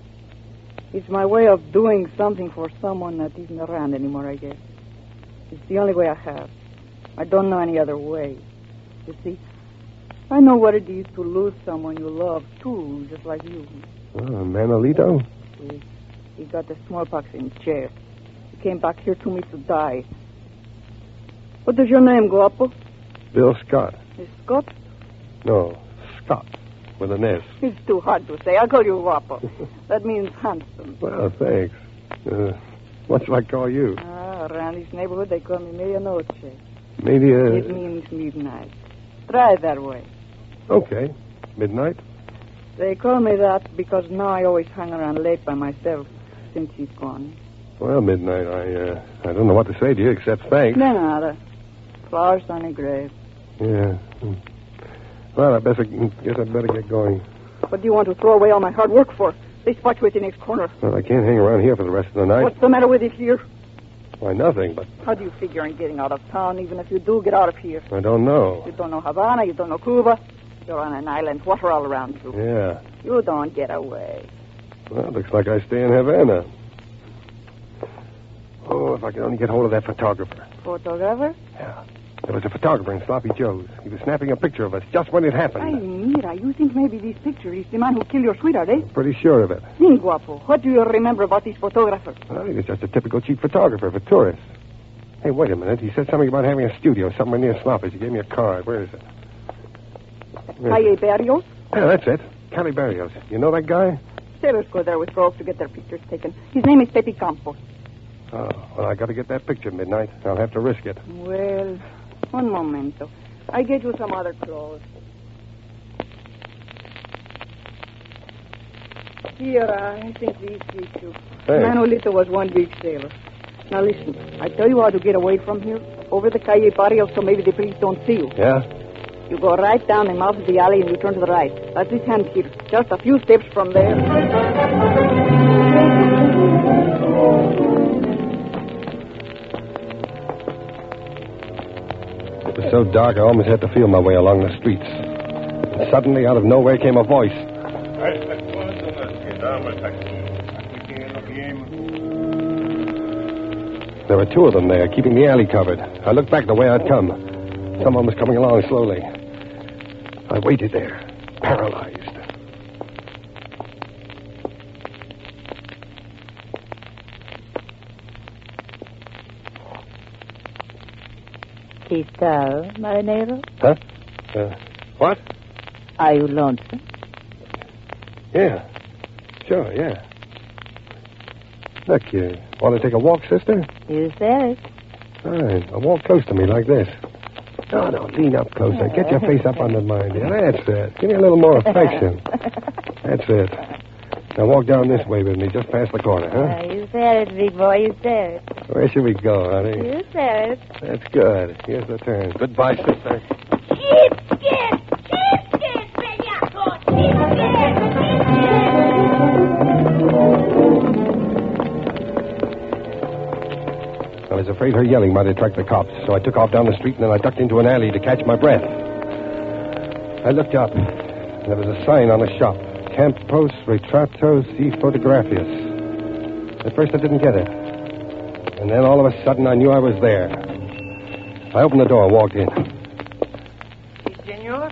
It's my way of doing something for someone that isn't around anymore, I guess. It's the only way I have. I don't know any other way. You see, I know what it is to lose someone you love, too, just like you. Oh, Manolito? He got the smallpox in jail. He came back here to me to die. What is your name, Guapo? Bill Scott. Is Scott? No, Scott, with an S. It's too hard to say. I'll call you Guapo. That means handsome. Well, thanks. What shall I call you? Around this neighborhood, they call me Medianoche. Maybe It means midnight. Try it that way. Okay. Midnight? They call me that because now I always hang around late by myself since he's gone. Well, midnight, I don't know what to say to you except thanks. No nada. Flowers on a grave. Yeah. Well, I guess I'd better get going. What do you want to throw away all my hard work for? They spot you at the next corner. Well, I can't hang around here for the rest of the night. What's the matter with it here? Why, nothing, but... How do you figure on getting out of town, even if you do get out of here? I don't know. You don't know Havana, you don't know Cuba. You're on an island, water all around you. Yeah. You don't get away. Well, looks like I stay in Havana. Oh, if I could only get hold of that photographer. Photographer? Yeah. There was a photographer in Sloppy Joe's. He was snapping a picture of us just when it happened. Ay, mira, you think maybe this picture is the man who killed your sweetheart, eh? Pretty sure of it. Think, Guapo. What do you remember about this photographer? Well, he was just a typical cheap photographer for tourists. Hey, wait a minute. He said something about having a studio somewhere near Sloppy's. He gave me a card. Where is it? Calle Barrios? Yeah, that's it. Calle Barrios. You know that guy? Sailors go there with girls to get their pictures taken. His name is Pepe Campos. Oh, well, I got to get that picture midnight. I'll have to risk it. Well, un momento. I get you some other clothes. Here, I think these fit you. Thanks. Manolito was one big sailor. Now listen, I tell you how to get away from here. Over the Calle Barrios so maybe the police don't see you. Yeah? You go right down the mouth of the alley and you turn to the right. That's his hand here. Just a few steps from there. It was so dark I almost had to feel my way along the streets. And suddenly, out of nowhere, came a voice. There were two of them there, keeping the alley covered. I looked back the way I'd come. Someone was coming along slowly. I waited there, paralyzed. ¿Qué tal, marinero? Huh? What? Are you lonesome? Yeah. Sure, yeah. Look, you want to take a walk, sister? You said it. Fine. Now walk close to me like this. No, lean up closer. Get your face up under mine. Yeah, that's it. Give me a little more affection. That's it. Now walk down this way with me, just past the corner, huh? You said it, big boy. You said it. Where should we go, honey? You said it. That's good. Here's the turn. Goodbye, sister. I was afraid her yelling might attract the cops, so I took off down the street and then I ducked into an alley to catch my breath. I looked up. There was a sign on the shop. Campos Retratos y Fotografias. At first I didn't get it. And then all of a sudden I knew I was there. I opened the door and walked in. Senor?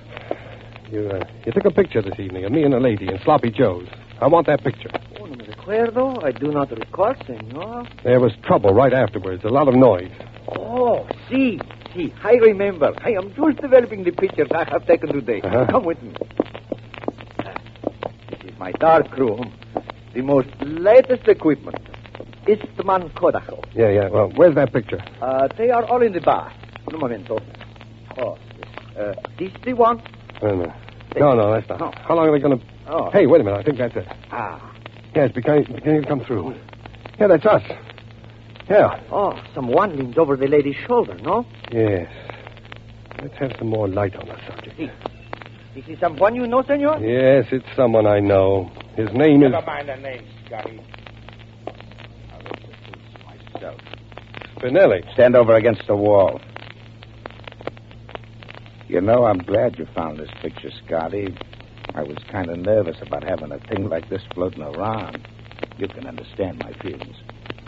You took a picture this evening of me and a lady in Sloppy Joe's. I want that picture. Oh, no me recuerdo. I do not recall, senor. There was trouble right afterwards. A lot of noise. Oh, see. I remember. I am just developing the pictures I have taken today. Uh-huh. Come with me. This is my dark room. The most latest equipment. Eastman Kodaho. Yeah. Well, where's that picture? They are all in the bar. Un momento. Oh, this the one? Wait a minute. No, that's not. No. How long are they going to... Oh. Hey, wait a minute. I think that's it. Yeah, it's beginning to come through. Yeah, that's us. Yeah. Oh, someone leaned over the lady's shoulder, no? Yes. Let's have some more light on the subject. Is he someone you know, senor? Yes, it's someone I know. His name is... Never mind the name, Scotty. I'll introduce myself. Spinelli. Stand over against the wall. You know, I'm glad you found this picture, Scotty. I was kind of nervous about having a thing like this floating around. You can understand my feelings.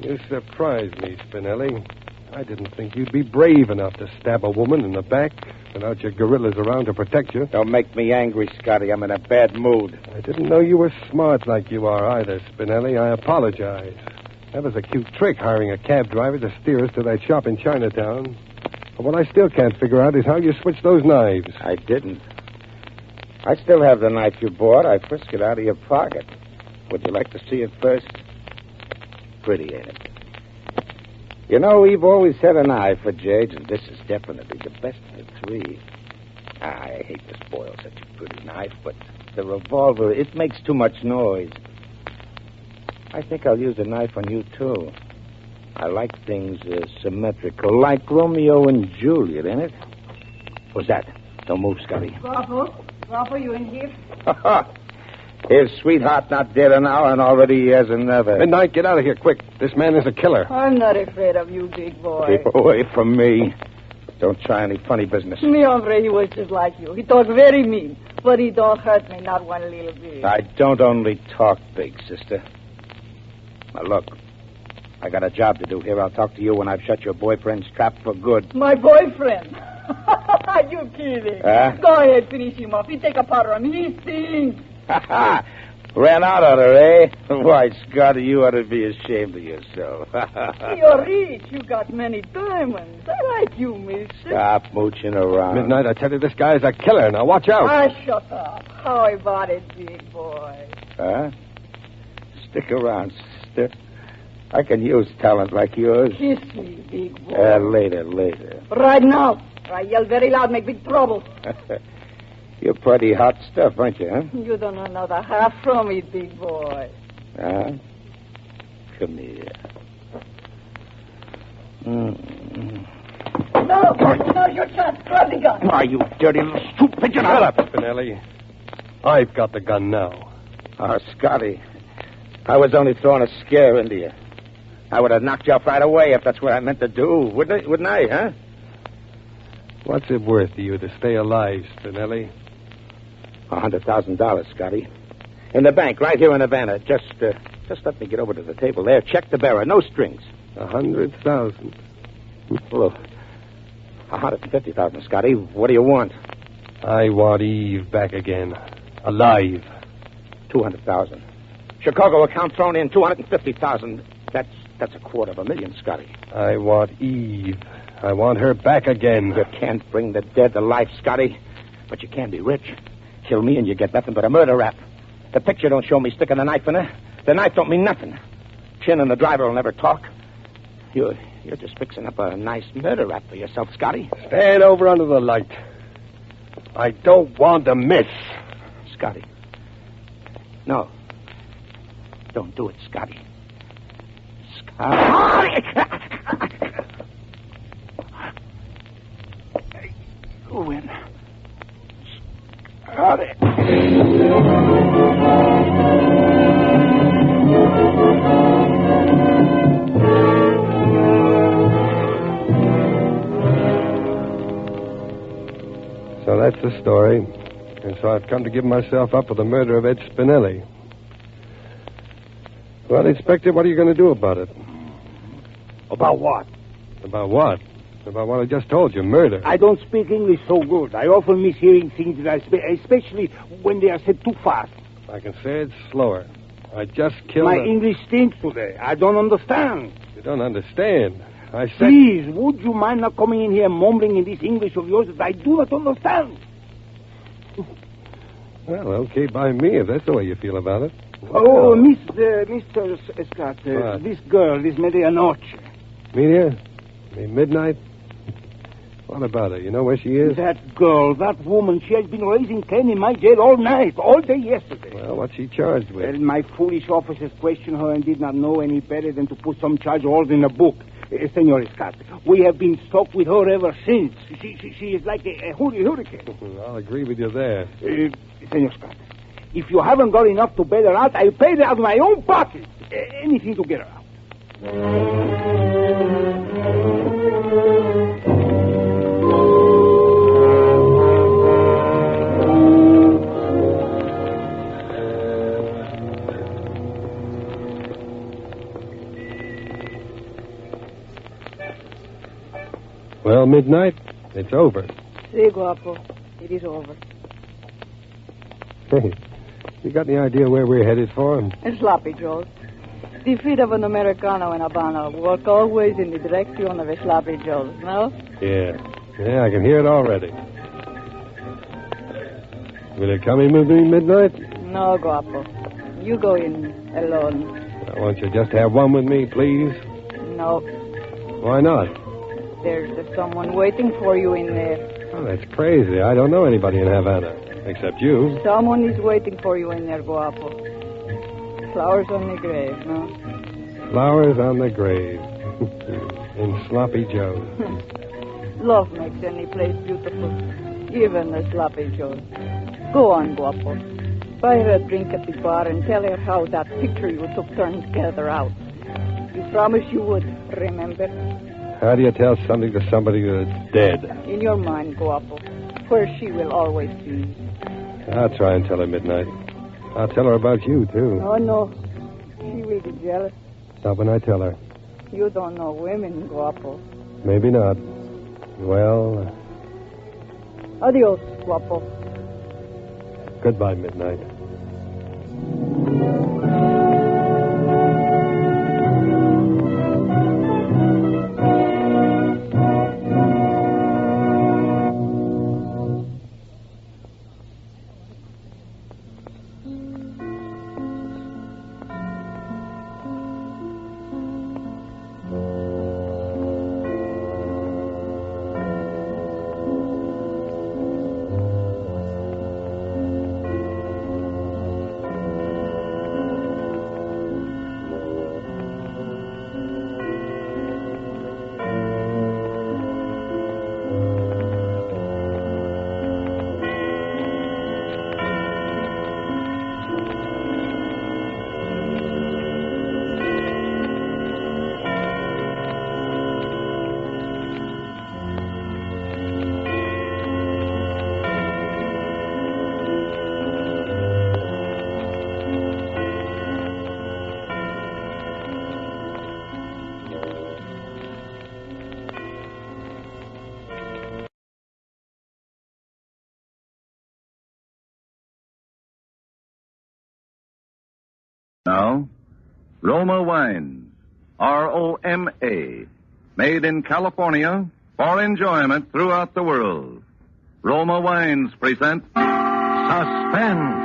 You surprised me, Spinelli. I didn't think you'd be brave enough to stab a woman in the back without your gorillas around to protect you. Don't make me angry, Scotty. I'm in a bad mood. I didn't know you were smart like you are either, Spinelli. I apologize. That was a cute trick, hiring a cab driver to steer us to that shop in Chinatown. But what I still can't figure out is how you switched those knives. I didn't. I still have the knife you bought. I frisked it out of your pocket. Would you like to see it first? Pretty, ain't it? You know, we've always had an eye for jades, and this is definitely the best of the three. I hate to spoil such a pretty knife, but the revolver, it makes too much noise. I think I'll use a knife on you, too. I like things symmetrical, like Romeo and Juliet, ain't it? What's that? Don't move, Scotty. Papa, you in here? His sweetheart not dead an hour, and already he has another. Midnight, get out of here, quick. This man is a killer. I'm not afraid of you, big boy. Keep away from me. Don't try any funny business. Me hombre, he was just like you. He talk very mean, but he don't hurt me, not one little bit. I don't only talk big, sister. Now, look. I got a job to do here. I'll talk to you when I've shut your boyfriend's trap for good. My boyfriend? You kidding? Huh? Go ahead, finish him off. He take a powder on me. He sings. Ran out on her, eh? Why, Scotty, you ought to be ashamed of yourself. You're rich. You got many diamonds. I like you, mister. Stop mooching around. Midnight, I tell you, this guy's a killer. Now, watch out. Ah, shut up. How about it, big boy? Huh? Stick around, sister. I can use talent like yours. Kiss me, big boy. Later. Right now. I yell very loud, make big trouble. You're pretty hot stuff, aren't you, huh? You don't know another half from me, big boy. Huh? Come here. No, you can't. Grab the gun. Why, you dirty little stupid. Shut up, Spinelli. I've got the gun now. Oh, Scotty. I was only throwing a scare into you. I would have knocked you off right away if that's what I meant to do, wouldn't I, huh? What's it worth to you to stay alive, Spinelli? $100,000, Scotty. In the bank, right here in Havana. Just let me get over to the table there. Check the bearer. No strings. 100,000. Well, 150,000, Scotty. What do you want? I want Eve back again. Alive. 200,000. Chicago account thrown in, 250,000. That's $250,000, Scotty. I want Eve. I want her back again. You can't bring the dead to life, Scotty. But you can be rich. Kill me and you get nothing but a murder rap. The picture don't show me sticking the knife in her. The knife don't mean nothing. Chin and the driver will never talk. You're just fixing up a nice murder rap for yourself, Scotty. Stand over under the light. I don't want to miss. Scotty. No. Don't do it, Scotty. Scotty! Go in. Scotty. So that's the story. And so I've come to give myself up for the murder of Ed Spinelli. Well, Inspector, what are you going to do about it? About what? About what? About what I just told you, murder. I don't speak English so good. I often miss hearing things that especially when they are said too fast. I can say it slower. I just killed My English stinks today. I don't understand. You don't understand. I said... Please, would you mind not coming in here mumbling in this English of yours that I do not understand? Well, okay by me, if that's the way you feel about it. Oh, Mr. Scott, this girl, this medianoche. Media? Midnight? What about her? You know where she is? That girl, that woman, she has been raising Ken in my jail all night, all day yesterday. Well, what's she charged with? Well, my foolish officers questioned her and did not know any better than to put some charge all in a book. Senor Scott, we have been stuck with her ever since. She is like a hurricane. I'll agree with you there. Senor Scott, if you haven't got enough to bail her out, I'll pay it out of my own pocket. Anything to get her out. Well, Midnight, it's over. Si, guapo. It is over. Hey, you got any idea where we're headed for? And Sloppy Joe's. The feet of an Americano in Havana walk always in the direction of a Sloppy Joe's, no? Yeah, I can hear it already. Will you come in with me, Midnight? No, guapo. You go in alone. Won't you just have one with me, please? No. Why not? There's someone waiting for you in there. Oh, that's crazy. I don't know anybody in Havana, except you. Someone is waiting for you in there, guapo. Flowers on the grave, no? Flowers on the grave. In Sloppy Joe's. Love makes any place beautiful, even a Sloppy Joe's. Go on, guapo. Buy her a drink at the bar and tell her how that picture you took turned together out. You promised you would, remember? How do you tell something to somebody that's dead? In your mind, guapo, where she will always be. I'll try and tell her, Midnight. I'll tell her about you, too. Oh, no. She will be jealous. Not when I tell her. You don't know women, guapo. Maybe not. Well... Adios, guapo. Goodbye, Midnight. Now, Roma Wines, R-O-M-A, made in California for enjoyment throughout the world. Roma Wines present Suspense.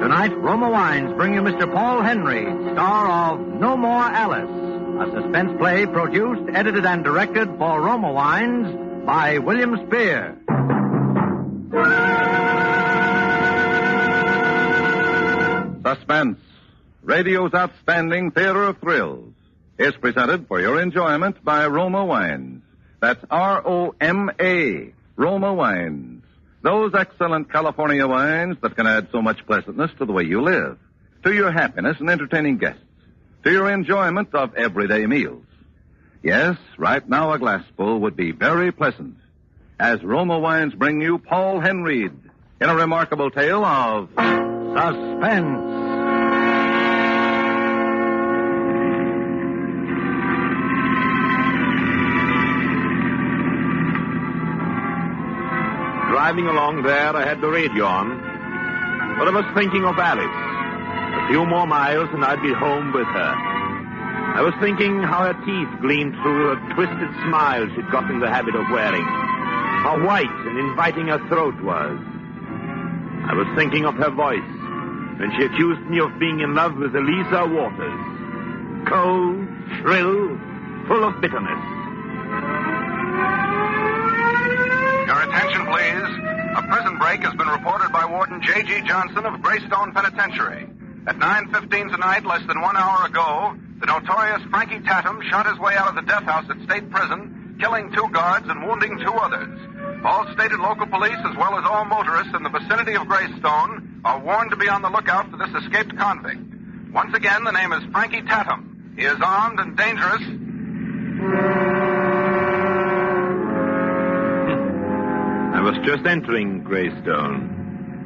Tonight, Roma Wines bring you Mr. Paul Henry, star of No More Alice, a suspense play produced, edited, and directed for Roma Wines by William Spear. Suspense, radio's outstanding theater of thrills, is presented for your enjoyment by Roma Wines. That's R-O-M-A, Roma Wines. Those excellent California wines that can add so much pleasantness to the way you live, to your happiness in entertaining guests, to your enjoyment of everyday meals. Yes, right now a glassful would be very pleasant, as Roma Wines bring you Paul Henry in a remarkable tale of Suspense. Driving along there, I had the radio on, but I was thinking of Alice. A few more miles and I'd be home with her. I was thinking how her teeth gleamed through a twisted smile she'd got in the habit of wearing. How white and inviting her throat was. I was thinking of her voice when she accused me of being in love with Eliza Waters. Cold, shrill, full of bitterness. Your attention, please. A prison break has been reported by Warden J.G. Johnson of Greystone Penitentiary. At 9:15 tonight, less than 1 hour ago, the notorious Frankie Tatum shot his way out of the death house at State Prison, killing 2 guards and wounding 2 others. All state and local police, as well as all motorists in the vicinity of Greystone, are warned to be on the lookout for this escaped convict. Once again, the name is Frankie Tatum. He is armed and dangerous. I was just entering Greystone.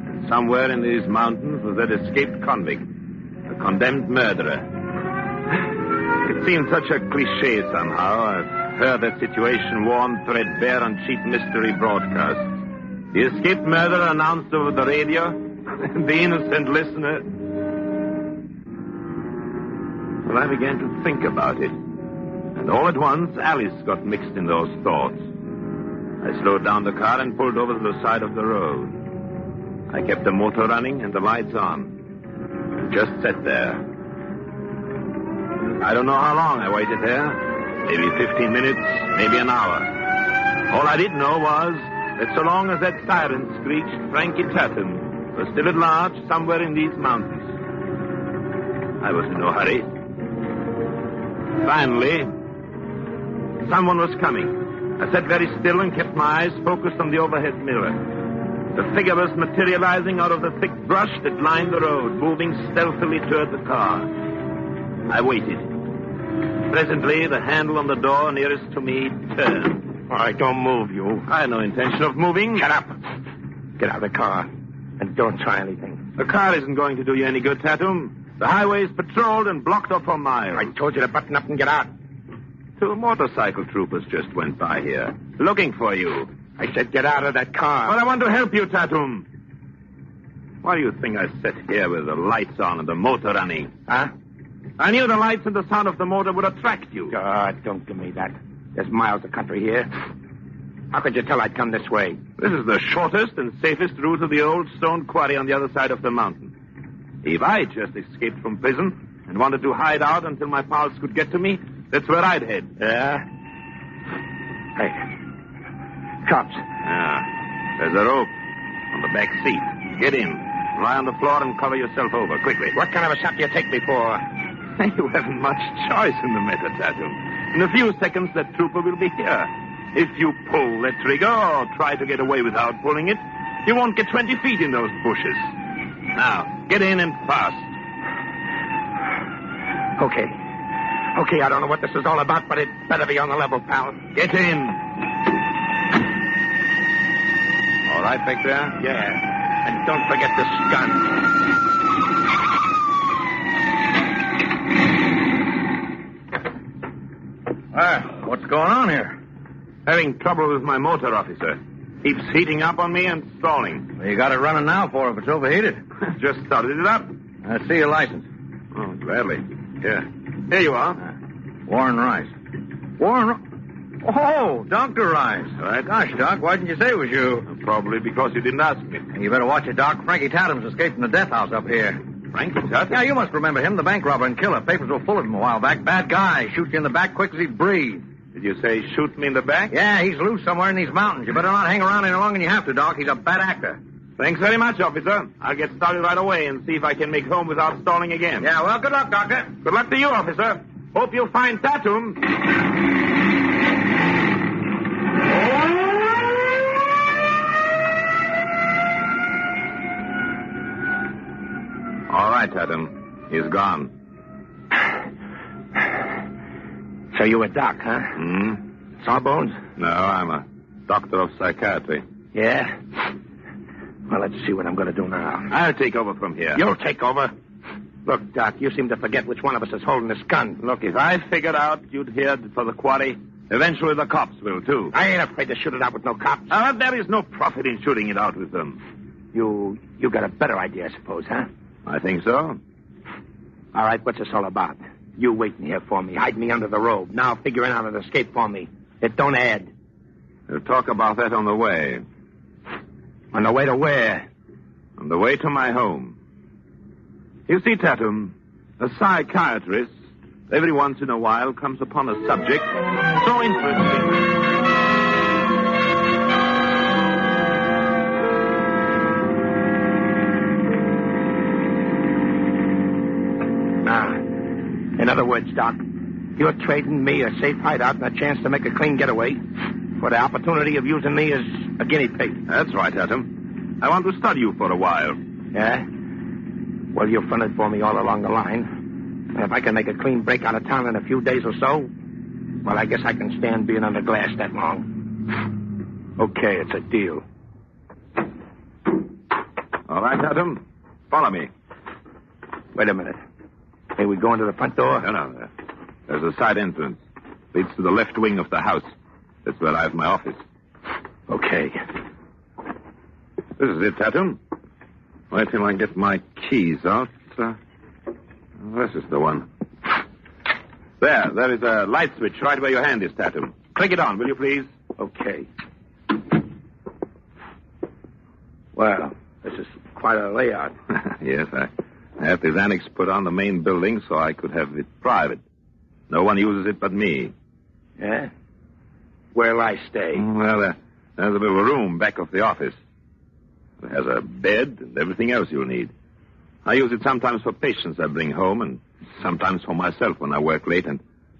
And somewhere in these mountains was that escaped convict, a condemned murderer. It seemed such a cliché somehow. I've heard that situation worn threadbare on cheap mystery broadcasts. The escaped murderer announced over the radio, the innocent listener. Well, I began to think about it. And all at once, Alice got mixed in those thoughts. I slowed down the car and pulled over to the side of the road. I kept the motor running and the lights on. I just sat there. I don't know how long I waited there. Maybe 15 minutes, maybe an hour. All I did know was that so long as that siren screeched, Frankie Tatum was still at large somewhere in these mountains. I was in no hurry. Finally, someone was coming. I sat very still and kept my eyes focused on the overhead mirror. The figure was materializing out of the thick brush that lined the road, moving stealthily toward the car. I waited. Presently, the handle on the door nearest to me turned. All right, don't move, you. I had no intention of moving. Shut up. Get out of the car and don't try anything. The car isn't going to do you any good, Tatum. The highway's patrolled and blocked off for miles. I told you to button up and get out. 2 motorcycle troopers just went by here, looking for you. I said get out of that car. But I want to help you, Tatum. Why do you think I sat here with the lights on and the motor running? Huh? I knew the lights and the sound of the motor would attract you. God, don't give me that. There's miles of country here. How could you tell I'd come this way? This is the shortest and safest route to the old stone quarry on the other side of the mountain. If I just escaped from prison and wanted to hide out until my pals could get to me, that's where I'd head. Yeah? Hey. Cops. Yeah. There's a rope on the back seat. Get in. Lie on the floor and cover yourself over, quickly. What kind of a shot do you take me for? You haven't much choice in the matter, Tatum. In a few seconds, that trooper will be here. If you pull that trigger or try to get away without pulling it, you won't get 20 feet in those bushes. Now, get in and fast. Okay. Okay, I don't know what this is all about, but it better be on the level, pal. Get in. All right back there? Yeah. And don't forget this gun. What's going on here? Having trouble with my motor, officer. Keeps heating up on me and stalling. Well, you got it running now for if it's overheated. Just started it up. I see your license. Oh, gladly. Here. Here you are. Warren Rice. Oh, Dr. Rice. Right. Gosh, Doc, why didn't you say it was you? Probably because you didn't ask me. You better watch it, Doc. Frankie Tatum's escaped from the death house up here. Frankie Tatum? Yeah, you must remember him, the bank robber and killer. Papers were full of him a while back. Bad guy. Shoots you in the back quick as he breathes. Did you say shoot me in the back? Yeah, he's loose somewhere in these mountains. You better not hang around any longer than you have to, Doc. He's a bad actor. Thanks very much, officer. I'll get started right away and see if I can make home without stalling again. Yeah, well, good luck, Doctor. Good luck to you, officer. Hope you'll find Tatum. All right, Tatum. He's gone. So you a doc, huh? Sawbones? No, I'm a doctor of psychiatry. Yeah? Well, let's see what I'm going to do now. I'll take over from here. You'll take over? Look, Doc, you seem to forget which one of us is holding this gun. Look, if I figured out you'd head for the quarry, eventually the cops will, too. I ain't afraid to shoot it out with no cops. There is no profit in shooting it out with them. You got a better idea, I suppose, huh? I think so. All right, what's this all about? You waiting here for me, hiding me under the robe, now figuring out an escape for me. It don't add. We'll talk about that on the way. On the way to where? On the way to my home. You see, Tatum, a psychiatrist, every once in a while, comes upon a subject so interesting. In other words, Doc, you're trading me a safe hideout and a chance to make a clean getaway for the opportunity of using me as a guinea pig. That's right, Tatum. I want to study you for a while. Yeah? Well, you've fronted for me all along the line. And if I can make a clean break out of town in a few days or so, well, I guess I can stand being under glass that long. Okay, it's a deal. All right, Tatum. Follow me. Wait a minute. May we go into the front door? No. There's a side entrance. Leads to the left wing of the house. That's where I have my office. Okay. This is it, Tatum. Wait till I get my keys out. This is the one. There is a light switch right where your hand is, Tatum. Click it on, will you please? Okay. Well, this is quite a layout. Yes, I had this annex put on the main building so I could have it private. No one uses it but me. Yeah? Where'll I stay? Well, there's a little room back of the office. It has a bed and everything else you'll need. I use it sometimes for patients I bring home and sometimes for myself when I work late and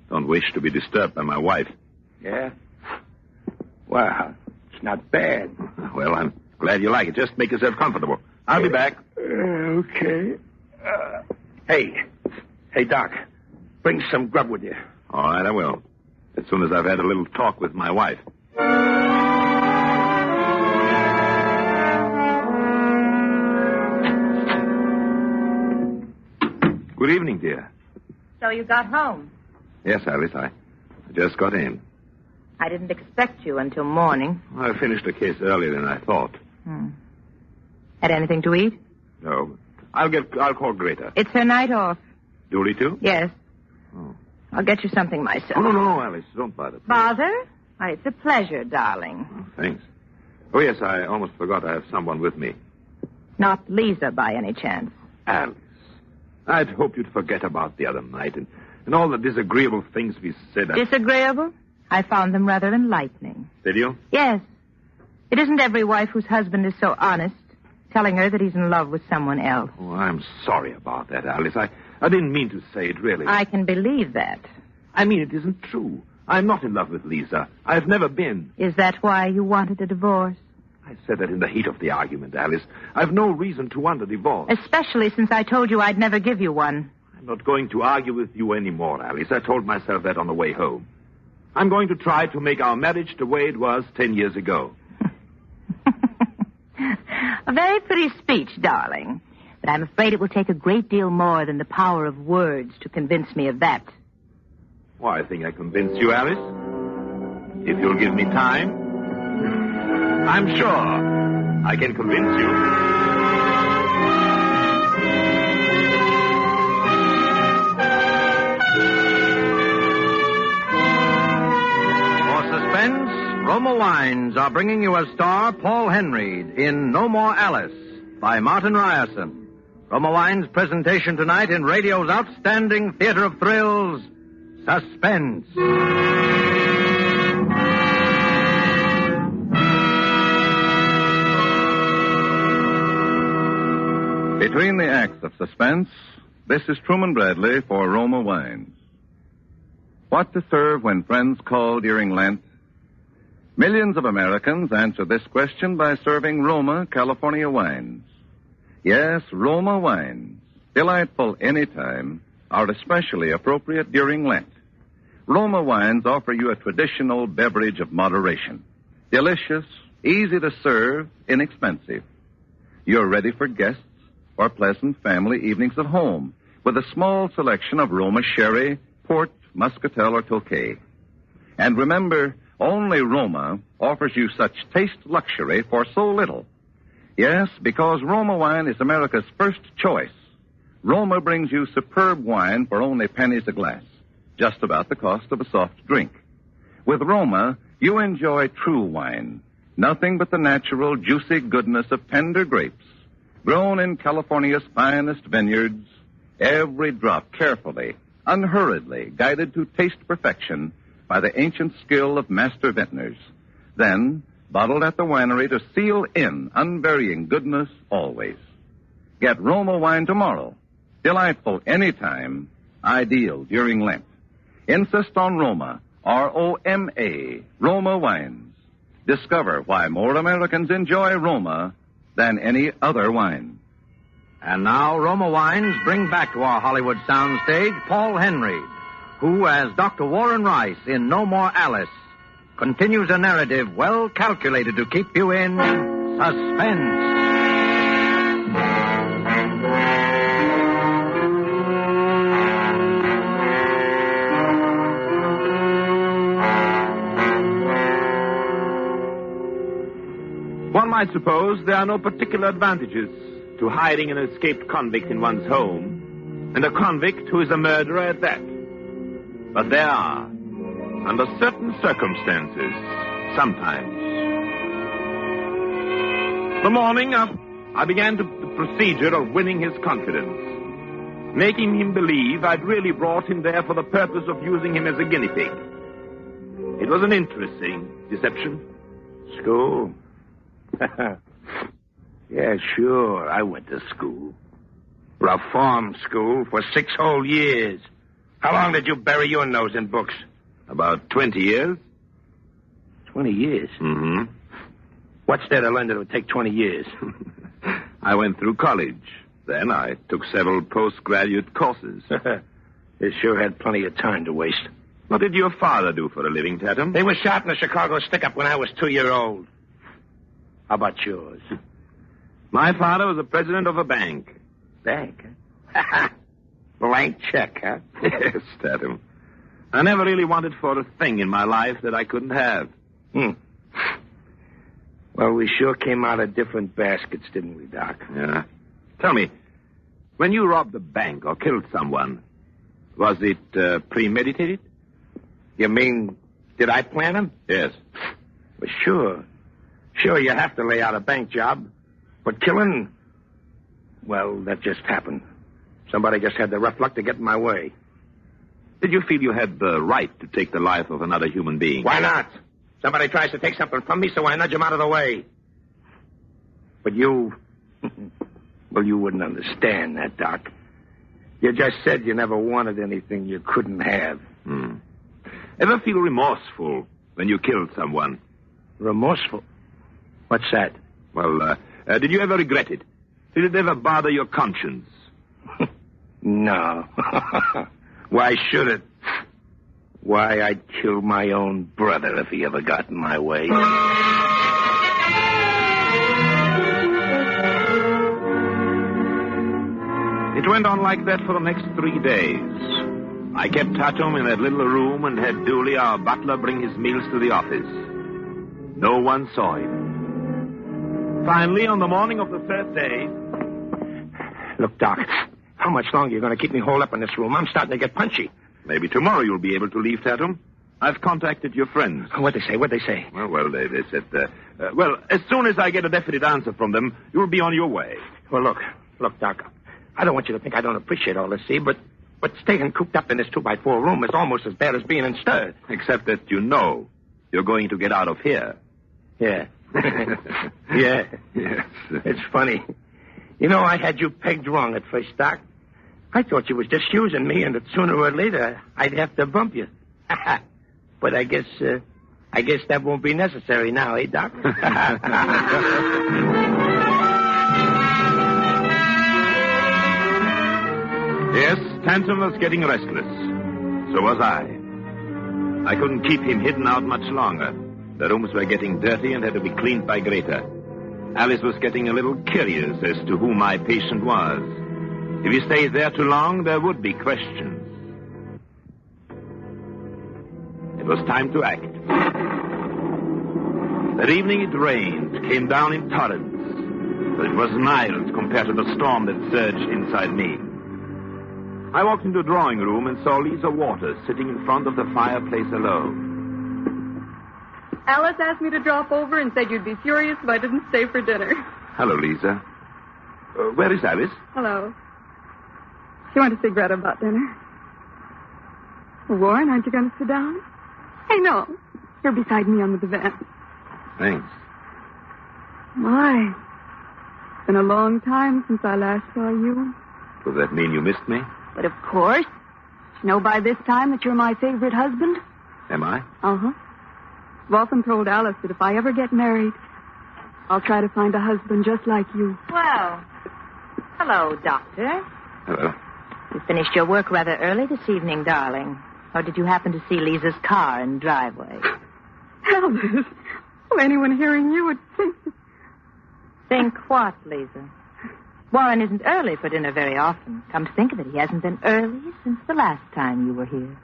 don't wish to be disturbed by my wife. Yeah? Well, it's not bad. Well, I'm glad you like it. Just make yourself comfortable. I'll be back. Okay. Hey, Doc. Bring some grub with you. All right, I will. As soon as I've had a little talk with my wife. Good evening, dear. So you got home? Yes, Alice, I just got in. I didn't expect you until morning. I finished the case earlier than I thought. Had anything to eat? No. I'll call Greta. It's her night off. Julie, too? Yes. Oh. I'll get you something myself. Oh, no, Alice. Don't bother. Bother? Why, it's a pleasure, darling. Oh, thanks. Oh, yes, I almost forgot I have someone with me. Not Lisa, by any chance. Alice. I'd hoped you'd forget about the other night and all the disagreeable things we said. Disagreeable? I found them rather enlightening. Did you? Yes. It isn't every wife whose husband is so honest, telling her that he's in love with someone else. Oh, I'm sorry about that, Alice. I didn't mean to say it, really. I can believe that. I mean, it isn't true. I'm not in love with Lisa. I've never been. Is that why you wanted a divorce? I said that in the heat of the argument, Alice. I've no reason to want a divorce. Especially since I told you I'd never give you one. I'm not going to argue with you anymore, Alice. I told myself that on the way home. I'm going to try to make our marriage the way it was 10 years ago. A very pretty speech, darling. But I'm afraid it will take a great deal more than the power of words to convince me of that. Well, I think I convinced you, Alice. If you'll give me time, I'm sure I can convince you. For Suspense, Roma Wines are bringing you as star Paul Henry in No More Alice by Martin Ryerson. Roma Wines' presentation tonight in radio's outstanding theater of thrills, Suspense. Between the acts of Suspense, this is Truman Bradley for Roma Wines. What to serve when friends call during Lent? Millions of Americans answer this question by serving Roma California wines. Yes, Roma wines, delightful anytime, are especially appropriate during Lent. Roma wines offer you a traditional beverage of moderation. Delicious, easy to serve, inexpensive. You're ready for guests or pleasant family evenings at home with a small selection of Roma sherry, port, muscatel, or Tokay. And remember, only Roma offers you such taste luxury for so little. Yes, because Roma wine is America's first choice. Roma brings you superb wine for only pennies a glass, just about the cost of a soft drink. With Roma, you enjoy true wine, nothing but the natural, juicy goodness of tender grapes, grown in California's finest vineyards, every drop carefully, unhurriedly, guided to taste perfection by the ancient skill of master vintners. Then, bottled at the winery to seal in unvarying goodness always. Get Roma wine tomorrow. Delightful anytime, ideal during Lent. Insist on Roma, R-O-M-A, Roma wines. Discover why more Americans enjoy Roma than any other wine. And now, Roma Wines bring back to our Hollywood soundstage Paul Henry, who, as Dr. Warren Rice in No More Alice, continues a narrative well calculated to keep you in suspense. One might suppose there are no particular advantages to hiding an escaped convict in one's home, and a convict who is a murderer at that. But there are, under certain circumstances, sometimes. The morning I began the procedure of winning his confidence, making him believe I'd really brought him there for the purpose of using him as a guinea pig. It was an interesting deception. School? Yeah, sure. I went to school. Reform school for 6 whole years. How long did you bury your nose in books? About 20 years. 20 years? Mm-hmm. What's there to learn that would take 20 years? I went through college. Then I took several postgraduate courses. You sure had plenty of time to waste. What did your father do for a living, Tatum? He was shot in a Chicago stick-up when I was 2-year-old. How about yours? My father was the president of a bank. Bank? Blank check, huh? Yes, Tatum. I never really wanted for a thing in my life that I couldn't have. Well, we sure came out of different baskets, didn't we, Doc? Yeah. Tell me, when you robbed the bank or killed someone, was it premeditated? You mean, did I plan them? Yes. Well, sure. Sure, you have to lay out a bank job. But killing, well, that just happened. Somebody just had the rough luck to get in my way. Did you feel you had the right to take the life of another human being? Why not? Somebody tries to take something from me, so I nudge him out of the way. But you... well, you wouldn't understand that, Doc. You just said you never wanted anything you couldn't have. Ever feel remorseful when you killed someone? Remorseful? What's that? Well, did you ever regret it? Did it ever bother your conscience? No. Why should it? Why, I'd kill my own brother if he ever got in my way. It went on like that for the next 3 days. I kept Tatum in that little room and had Dooley, our butler, bring his meals to the office. No one saw him. Finally, on the morning of the third day... Look, Doc, how much longer are you going to keep me holed up in this room? I'm starting to get punchy. Maybe tomorrow you'll be able to leave, Tatum. I've contacted your friends. What'd they say? Well, they said, as soon as I get a definite answer from them, you'll be on your way. Well, look, Doc, I don't want you to think I don't appreciate all this, see, but staying cooped up in this 2x4 room is almost as bad as being in stir. Except that you know you're going to get out of here. Yeah. Yeah. Yes. It's funny. You know, I had you pegged wrong at first, Doc. I thought you was just using me, and that sooner or later I'd have to bump you. But I guess that won't be necessary now, eh, Doc? Yes, Tantum was getting restless. So was I. I couldn't keep him hidden out much longer. The rooms were getting dirty and had to be cleaned by Greta. Alice was getting a little curious as to who my patient was. If he stayed there too long, there would be questions. It was time to act. That evening it rained, came down in torrents, but it was mild compared to the storm that surged inside me. I walked into the drawing room and saw Lisa Waters sitting in front of the fireplace alone. Alice asked me to drop over and said you'd be furious if I didn't stay for dinner. Hello, Lisa. Where is Alice? Hello. She wanted to see Greta about dinner. Warren, aren't you going to sit down? Hey, no. You're beside me on the divan. Thanks. My. It's been a long time since I last saw you. Does that mean you missed me? But of course. You know by this time that you're my favorite husband? Am I? Uh-huh. I've often told Alice that if I ever get married, I'll try to find a husband just like you. Well, hello, Doctor. Hello. You finished your work rather early this evening, darling. Or did you happen to see Lisa's car in the driveway? Alice, well, anyone hearing you would think... Think what, Lisa? Warren isn't early for dinner very often. Come to think of it, he hasn't been early since the last time you were here.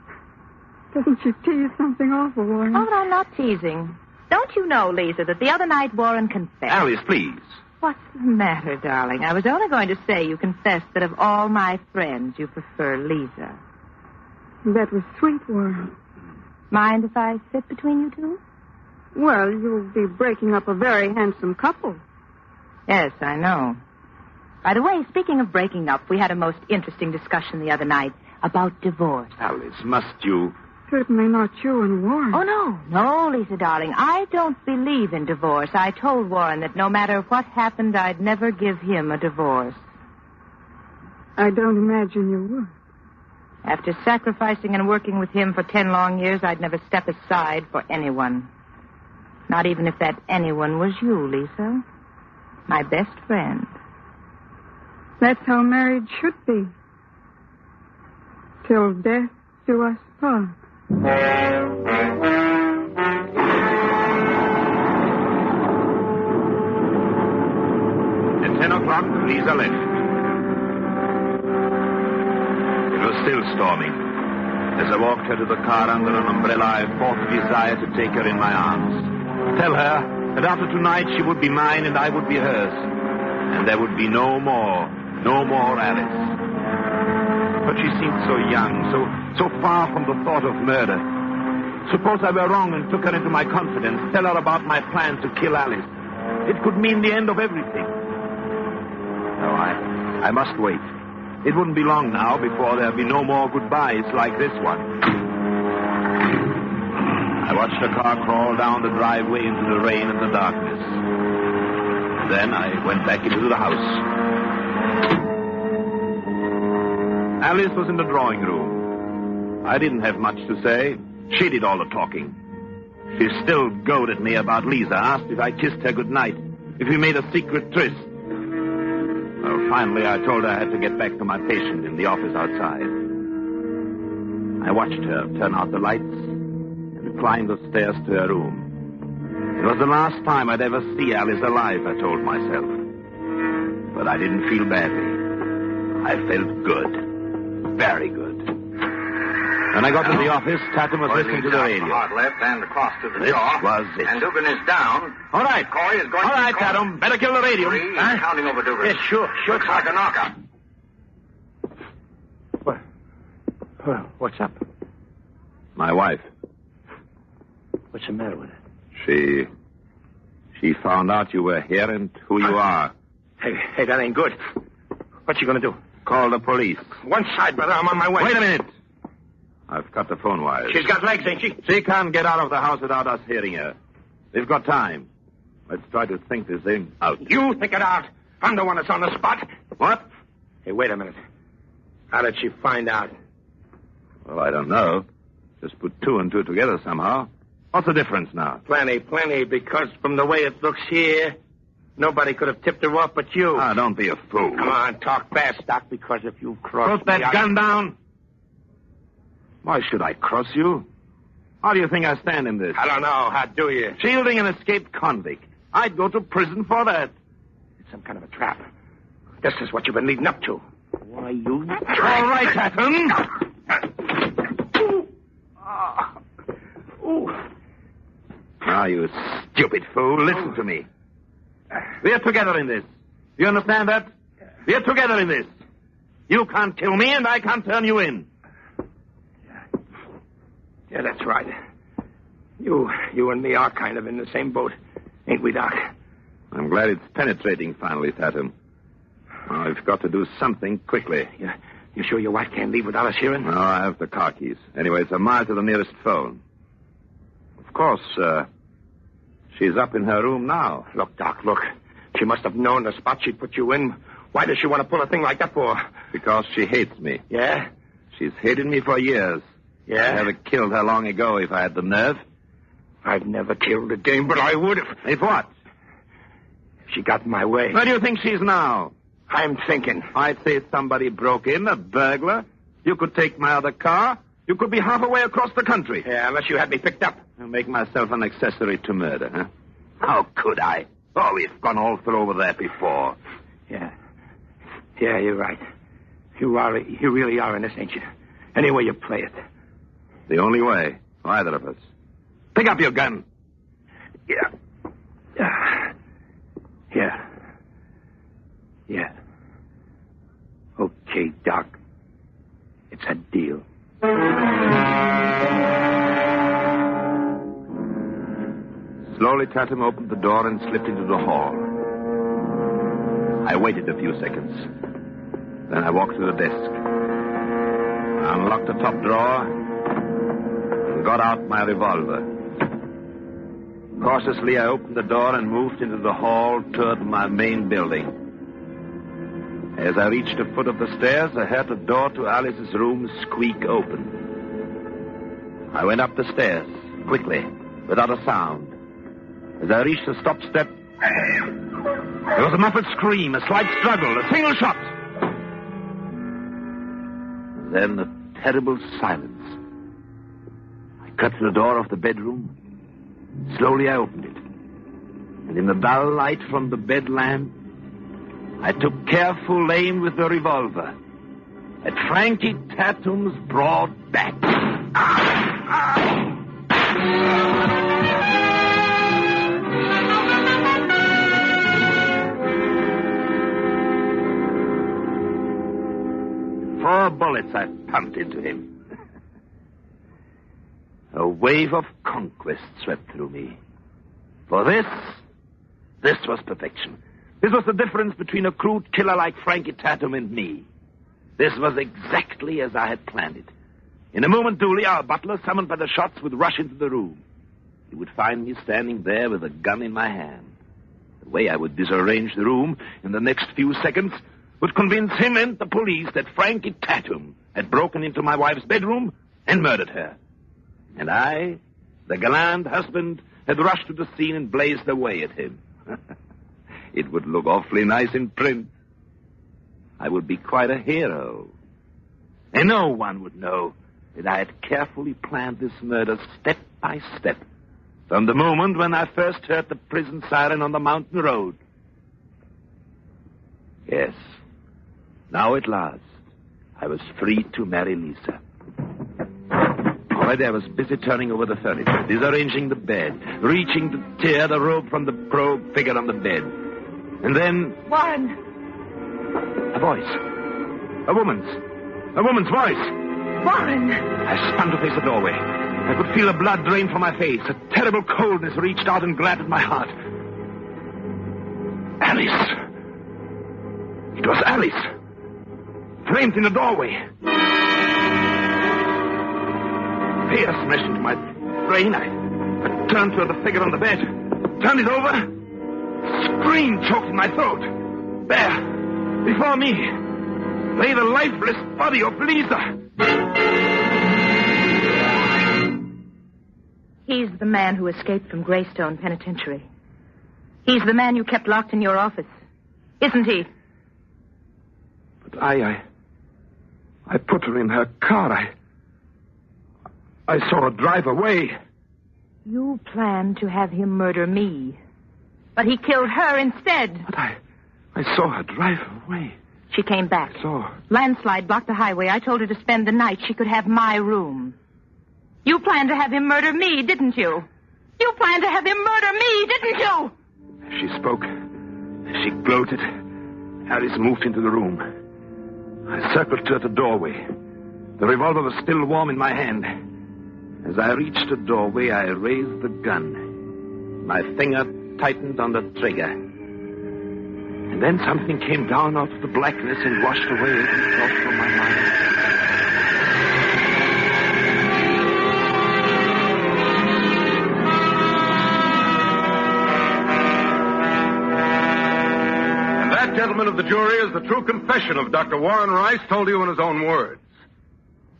Doesn't she tease something awful, Warren? Oh, I'm not teasing. Don't you know, Lisa, that the other night Warren confessed... Alice, please. What's the matter, darling? I was only going to say you confessed that of all my friends, you prefer Lisa. That was sweet, Warren. Mind if I sit between you two? Well, you'll be breaking up a very handsome couple. Yes, I know. By the way, speaking of breaking up, we had a most interesting discussion the other night about divorce. Alice, must you... Certainly not you and Warren. Oh, no. No, Lisa, darling. I don't believe in divorce. I told Warren that no matter what happened, I'd never give him a divorce. I don't imagine you would. After sacrificing and working with him for 10 long years, I'd never step aside for anyone. Not even if that anyone was you, Lisa. My best friend. That's how marriage should be. Till death do us part. At 10 o'clock, Lisa left. It was still storming. As I walked her to the car under an umbrella, I fought the desire to take her in my arms. Tell her that after tonight she would be mine and I would be hers. And there would be no more No more Alice. But she seemed so young, so far from the thought of murder. Suppose I were wrong and took her into my confidence, tell her about my plan to kill Alice. It could mean the end of everything. No, I must wait. It wouldn't be long now before there'd be no more goodbyes like this one. I watched the car crawl down the driveway into the rain and the darkness. Then I went back into the house. Alice was in the drawing room. I didn't have much to say. She did all the talking. She still goaded me about Lisa, asked if I kissed her goodnight, if we made a secret tryst. Well, finally, I told her I had to get back to my patient in the office outside. I watched her turn out the lights and climb the stairs to her room. It was the last time I'd ever see Alice alive, I told myself. But I didn't feel badly. I felt good. Very good. When I got to the office, Tatum was listening to the radio. Hard left and across to the This jaw. was it. And Dugan is down. All right. Corey is going All to right, Tatum. Better kill the radio. Three, Huh? counting over Dugan. Yes, sure. Looks like a knockout. What's up? My wife. What's the matter with her? She found out you were here and who you are. Hey, that ain't good. What's she gonna do? Call the police. One side, brother. I'm on my way. Wait a minute. I've cut the phone wires. She's got legs, ain't she? She can't get out of the house without us hearing her. We've got time. Let's try to think this thing out. You think it out. I'm the one that's on the spot. What? Hey, wait a minute. How did she find out? Well, I don't know. Just put two and two together somehow. What's the difference now? Plenty, because from the way it looks here, nobody could have tipped her off but you. Ah, don't be a fool. Come on, talk fast, Doc, because if you cross Put that gun down. Why should I cross you? How do you think I stand in this? I don't know. How do you? Shielding an escaped convict. I'd go to prison for that. It's some kind of a trap. This is what you've been leading up to. Why, you... All right, Tatum. Now, you stupid fool, listen to me. We're together in this. You understand that? We're together in this. You can't kill me, and I can't turn you in. Yeah, that's right. You and me are kind of in the same boat, ain't we, Doc? I'm glad it's penetrating finally, Tatum. I've got to do something quickly. You sure your wife can't leave without us hearing? No, I have the car keys. Anyway, it's a mile to the nearest phone. Of course, she's up in her room now. Look, Doc, look. She must have known the spot she'd put you in. Why does she want to pull a thing like that for? Because she hates me. Yeah? She's hated me for years. Yeah? I'd have killed her long ago if I had the nerve. I've never killed a dame, but I would if... If what? If she got in my way. Where do you think she's now? I'm thinking. I'd say somebody broke in, a burglar. You could take my other car. You could be half a way across the country. Yeah, unless you had me picked up. I'll make myself an accessory to murder, huh? How could I? Oh, we've gone all through over that before. Yeah. Yeah, you're right. You really are in this, ain't you? Any way you play it. The only way. For either of us. Pick up your gun. Yeah. Yeah. Okay, Doc. It's a deal. Slowly, Tatum opened the door and slipped into the hall. I waited a few seconds. Then I walked to the desk. I unlocked the top drawer and got out my revolver. Cautiously, I opened the door and moved into the hall toward my main building. As I reached the foot of the stairs, I heard the door to Alice's room squeak open. I went up the stairs, quickly, without a sound. As I reached the stop step, there was a muffled scream, a slight struggle, a single shot. Then a terrible silence. I cut to the door of the bedroom. Slowly I opened it. And in the dull light from the bed lamp, I took careful aim with the revolver at Frankie Tatum's broad back. bullets I pumped into him. A wave of conquest swept through me. For this was perfection. This was the difference between a crude killer like Frankie Tatum and me. This was exactly as I had planned it. In a moment, Dooley, our butler, summoned by the shots, would rush into the room. He would find me standing there with a gun in my hand. The way I would disarrange the room in the next few seconds would convince him and the police that Frankie Tatum had broken into my wife's bedroom and murdered her. And I, the gallant husband, had rushed to the scene and blazed away at him. It would look awfully nice in print. I would be quite a hero. And no one would know that I had carefully planned this murder step by step, from the moment when I first heard the prison siren on the mountain road. Yes, now at last, I was free to marry Lisa. Already I was busy turning over the furniture, disarranging the bed, reaching to tear the robe from the prone figure on the bed. And then... Warren! A voice. A woman's voice. Warren! I spun to face the doorway. I could feel the blood drain from my face. A terrible coldness reached out and grabbed at my heart. Alice. It was Alice. Framed in the doorway. Fear smashed into my brain. I turned toward the figure on the bed. Turned it over. Scream choked in my throat. There, before me, lay the lifeless body of Lisa. He's the man who escaped from Greystone Penitentiary. He's the man you kept locked in your office. Isn't he? But I put her in her car. I saw her drive away. You planned to have him murder me. But he killed her instead. But I saw her drive away. She came back. I saw her. Landslide blocked the highway. I told her to spend the night. She could have my room. You planned to have him murder me, didn't you? You planned to have him murder me, didn't you? She spoke. She gloated. Alice moved into the room. I circled toward the doorway. The revolver was still warm in my hand. As I reached the doorway, I raised the gun. My finger tightened on the trigger. And then something came down out of the blackness and washed away every thought from my mind. And that, gentlemen of the jury, is the true confession of Dr. Warren Rice, told you in his own words.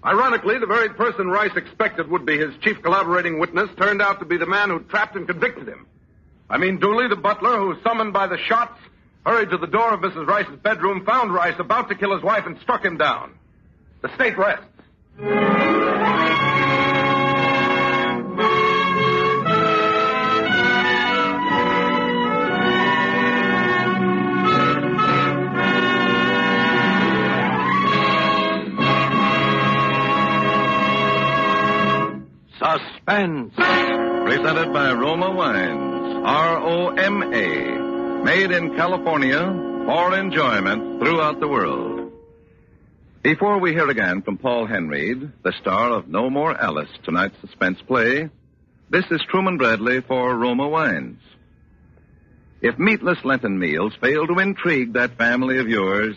Ironically, the very person Rice expected would be his chief collaborating witness turned out to be the man who trapped and convicted him. I mean Dooley, the butler, who, summoned by the shots, hurried to the door of Mrs. Rice's bedroom, found Rice about to kill his wife, and struck him down. The state rests. Suspense. Presented by Roma Wines. R-O-M-A. Made in California for enjoyment throughout the world. Before we hear again from Paul Henreid, the star of No More Alice, tonight's suspense play, this is Truman Bradley for Roma Wines. If meatless Lenten meals fail to intrigue that family of yours,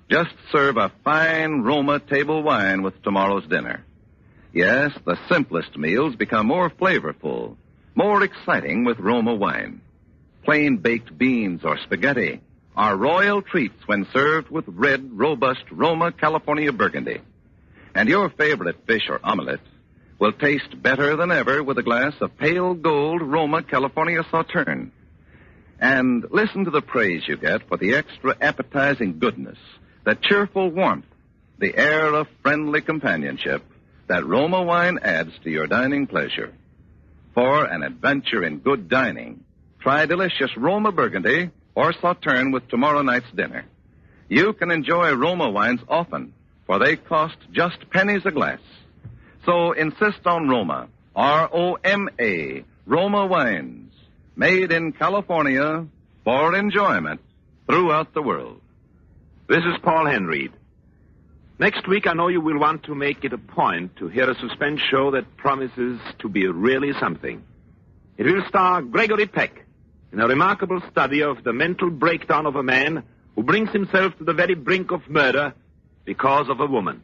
just serve a fine Roma table wine with tomorrow's dinner. Yes, the simplest meals become more flavorful, more exciting with Roma wine. Plain baked beans or spaghetti are royal treats when served with red, robust Roma California Burgundy. And your favorite fish or omelet will taste better than ever with a glass of pale gold Roma California Sauterne. And listen to the praise you get for the extra appetizing goodness, the cheerful warmth, the air of friendly companionship that Roma wine adds to your dining pleasure. For an adventure in good dining, try delicious Roma Burgundy or Sauterne with tomorrow night's dinner. You can enjoy Roma wines often, for they cost just pennies a glass. So insist on Roma, R-O-M-A, Roma wines, made in California for enjoyment throughout the world. This is Paul Henreid. Next week, I know you will want to make it a point to hear a suspense show that promises to be really something. It will star Gregory Peck in a remarkable study of the mental breakdown of a man who brings himself to the very brink of murder because of a woman.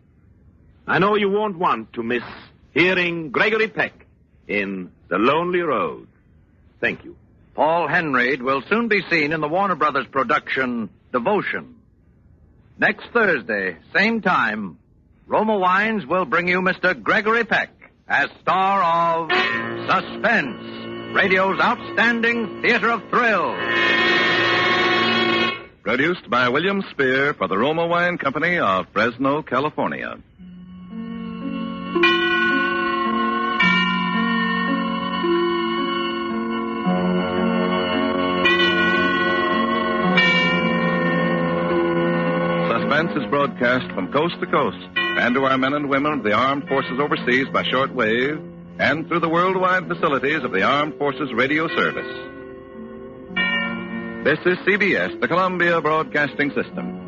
I know you won't want to miss hearing Gregory Peck in The Lonely Road. Thank you. Paul Henry will soon be seen in the Warner Brothers production, Devotion. Next Thursday, same time, Roma Wines will bring you Mr. Gregory Peck as star of Suspense, radio's outstanding theater of thrills. Produced by William Spear for the Roma Wine Company of Fresno, California. Suspense is broadcast from coast to coast and to our men and women of the armed forces overseas by shortwave and through the worldwide facilities of the Armed Forces Radio Service. This is CBS, the Columbia Broadcasting System.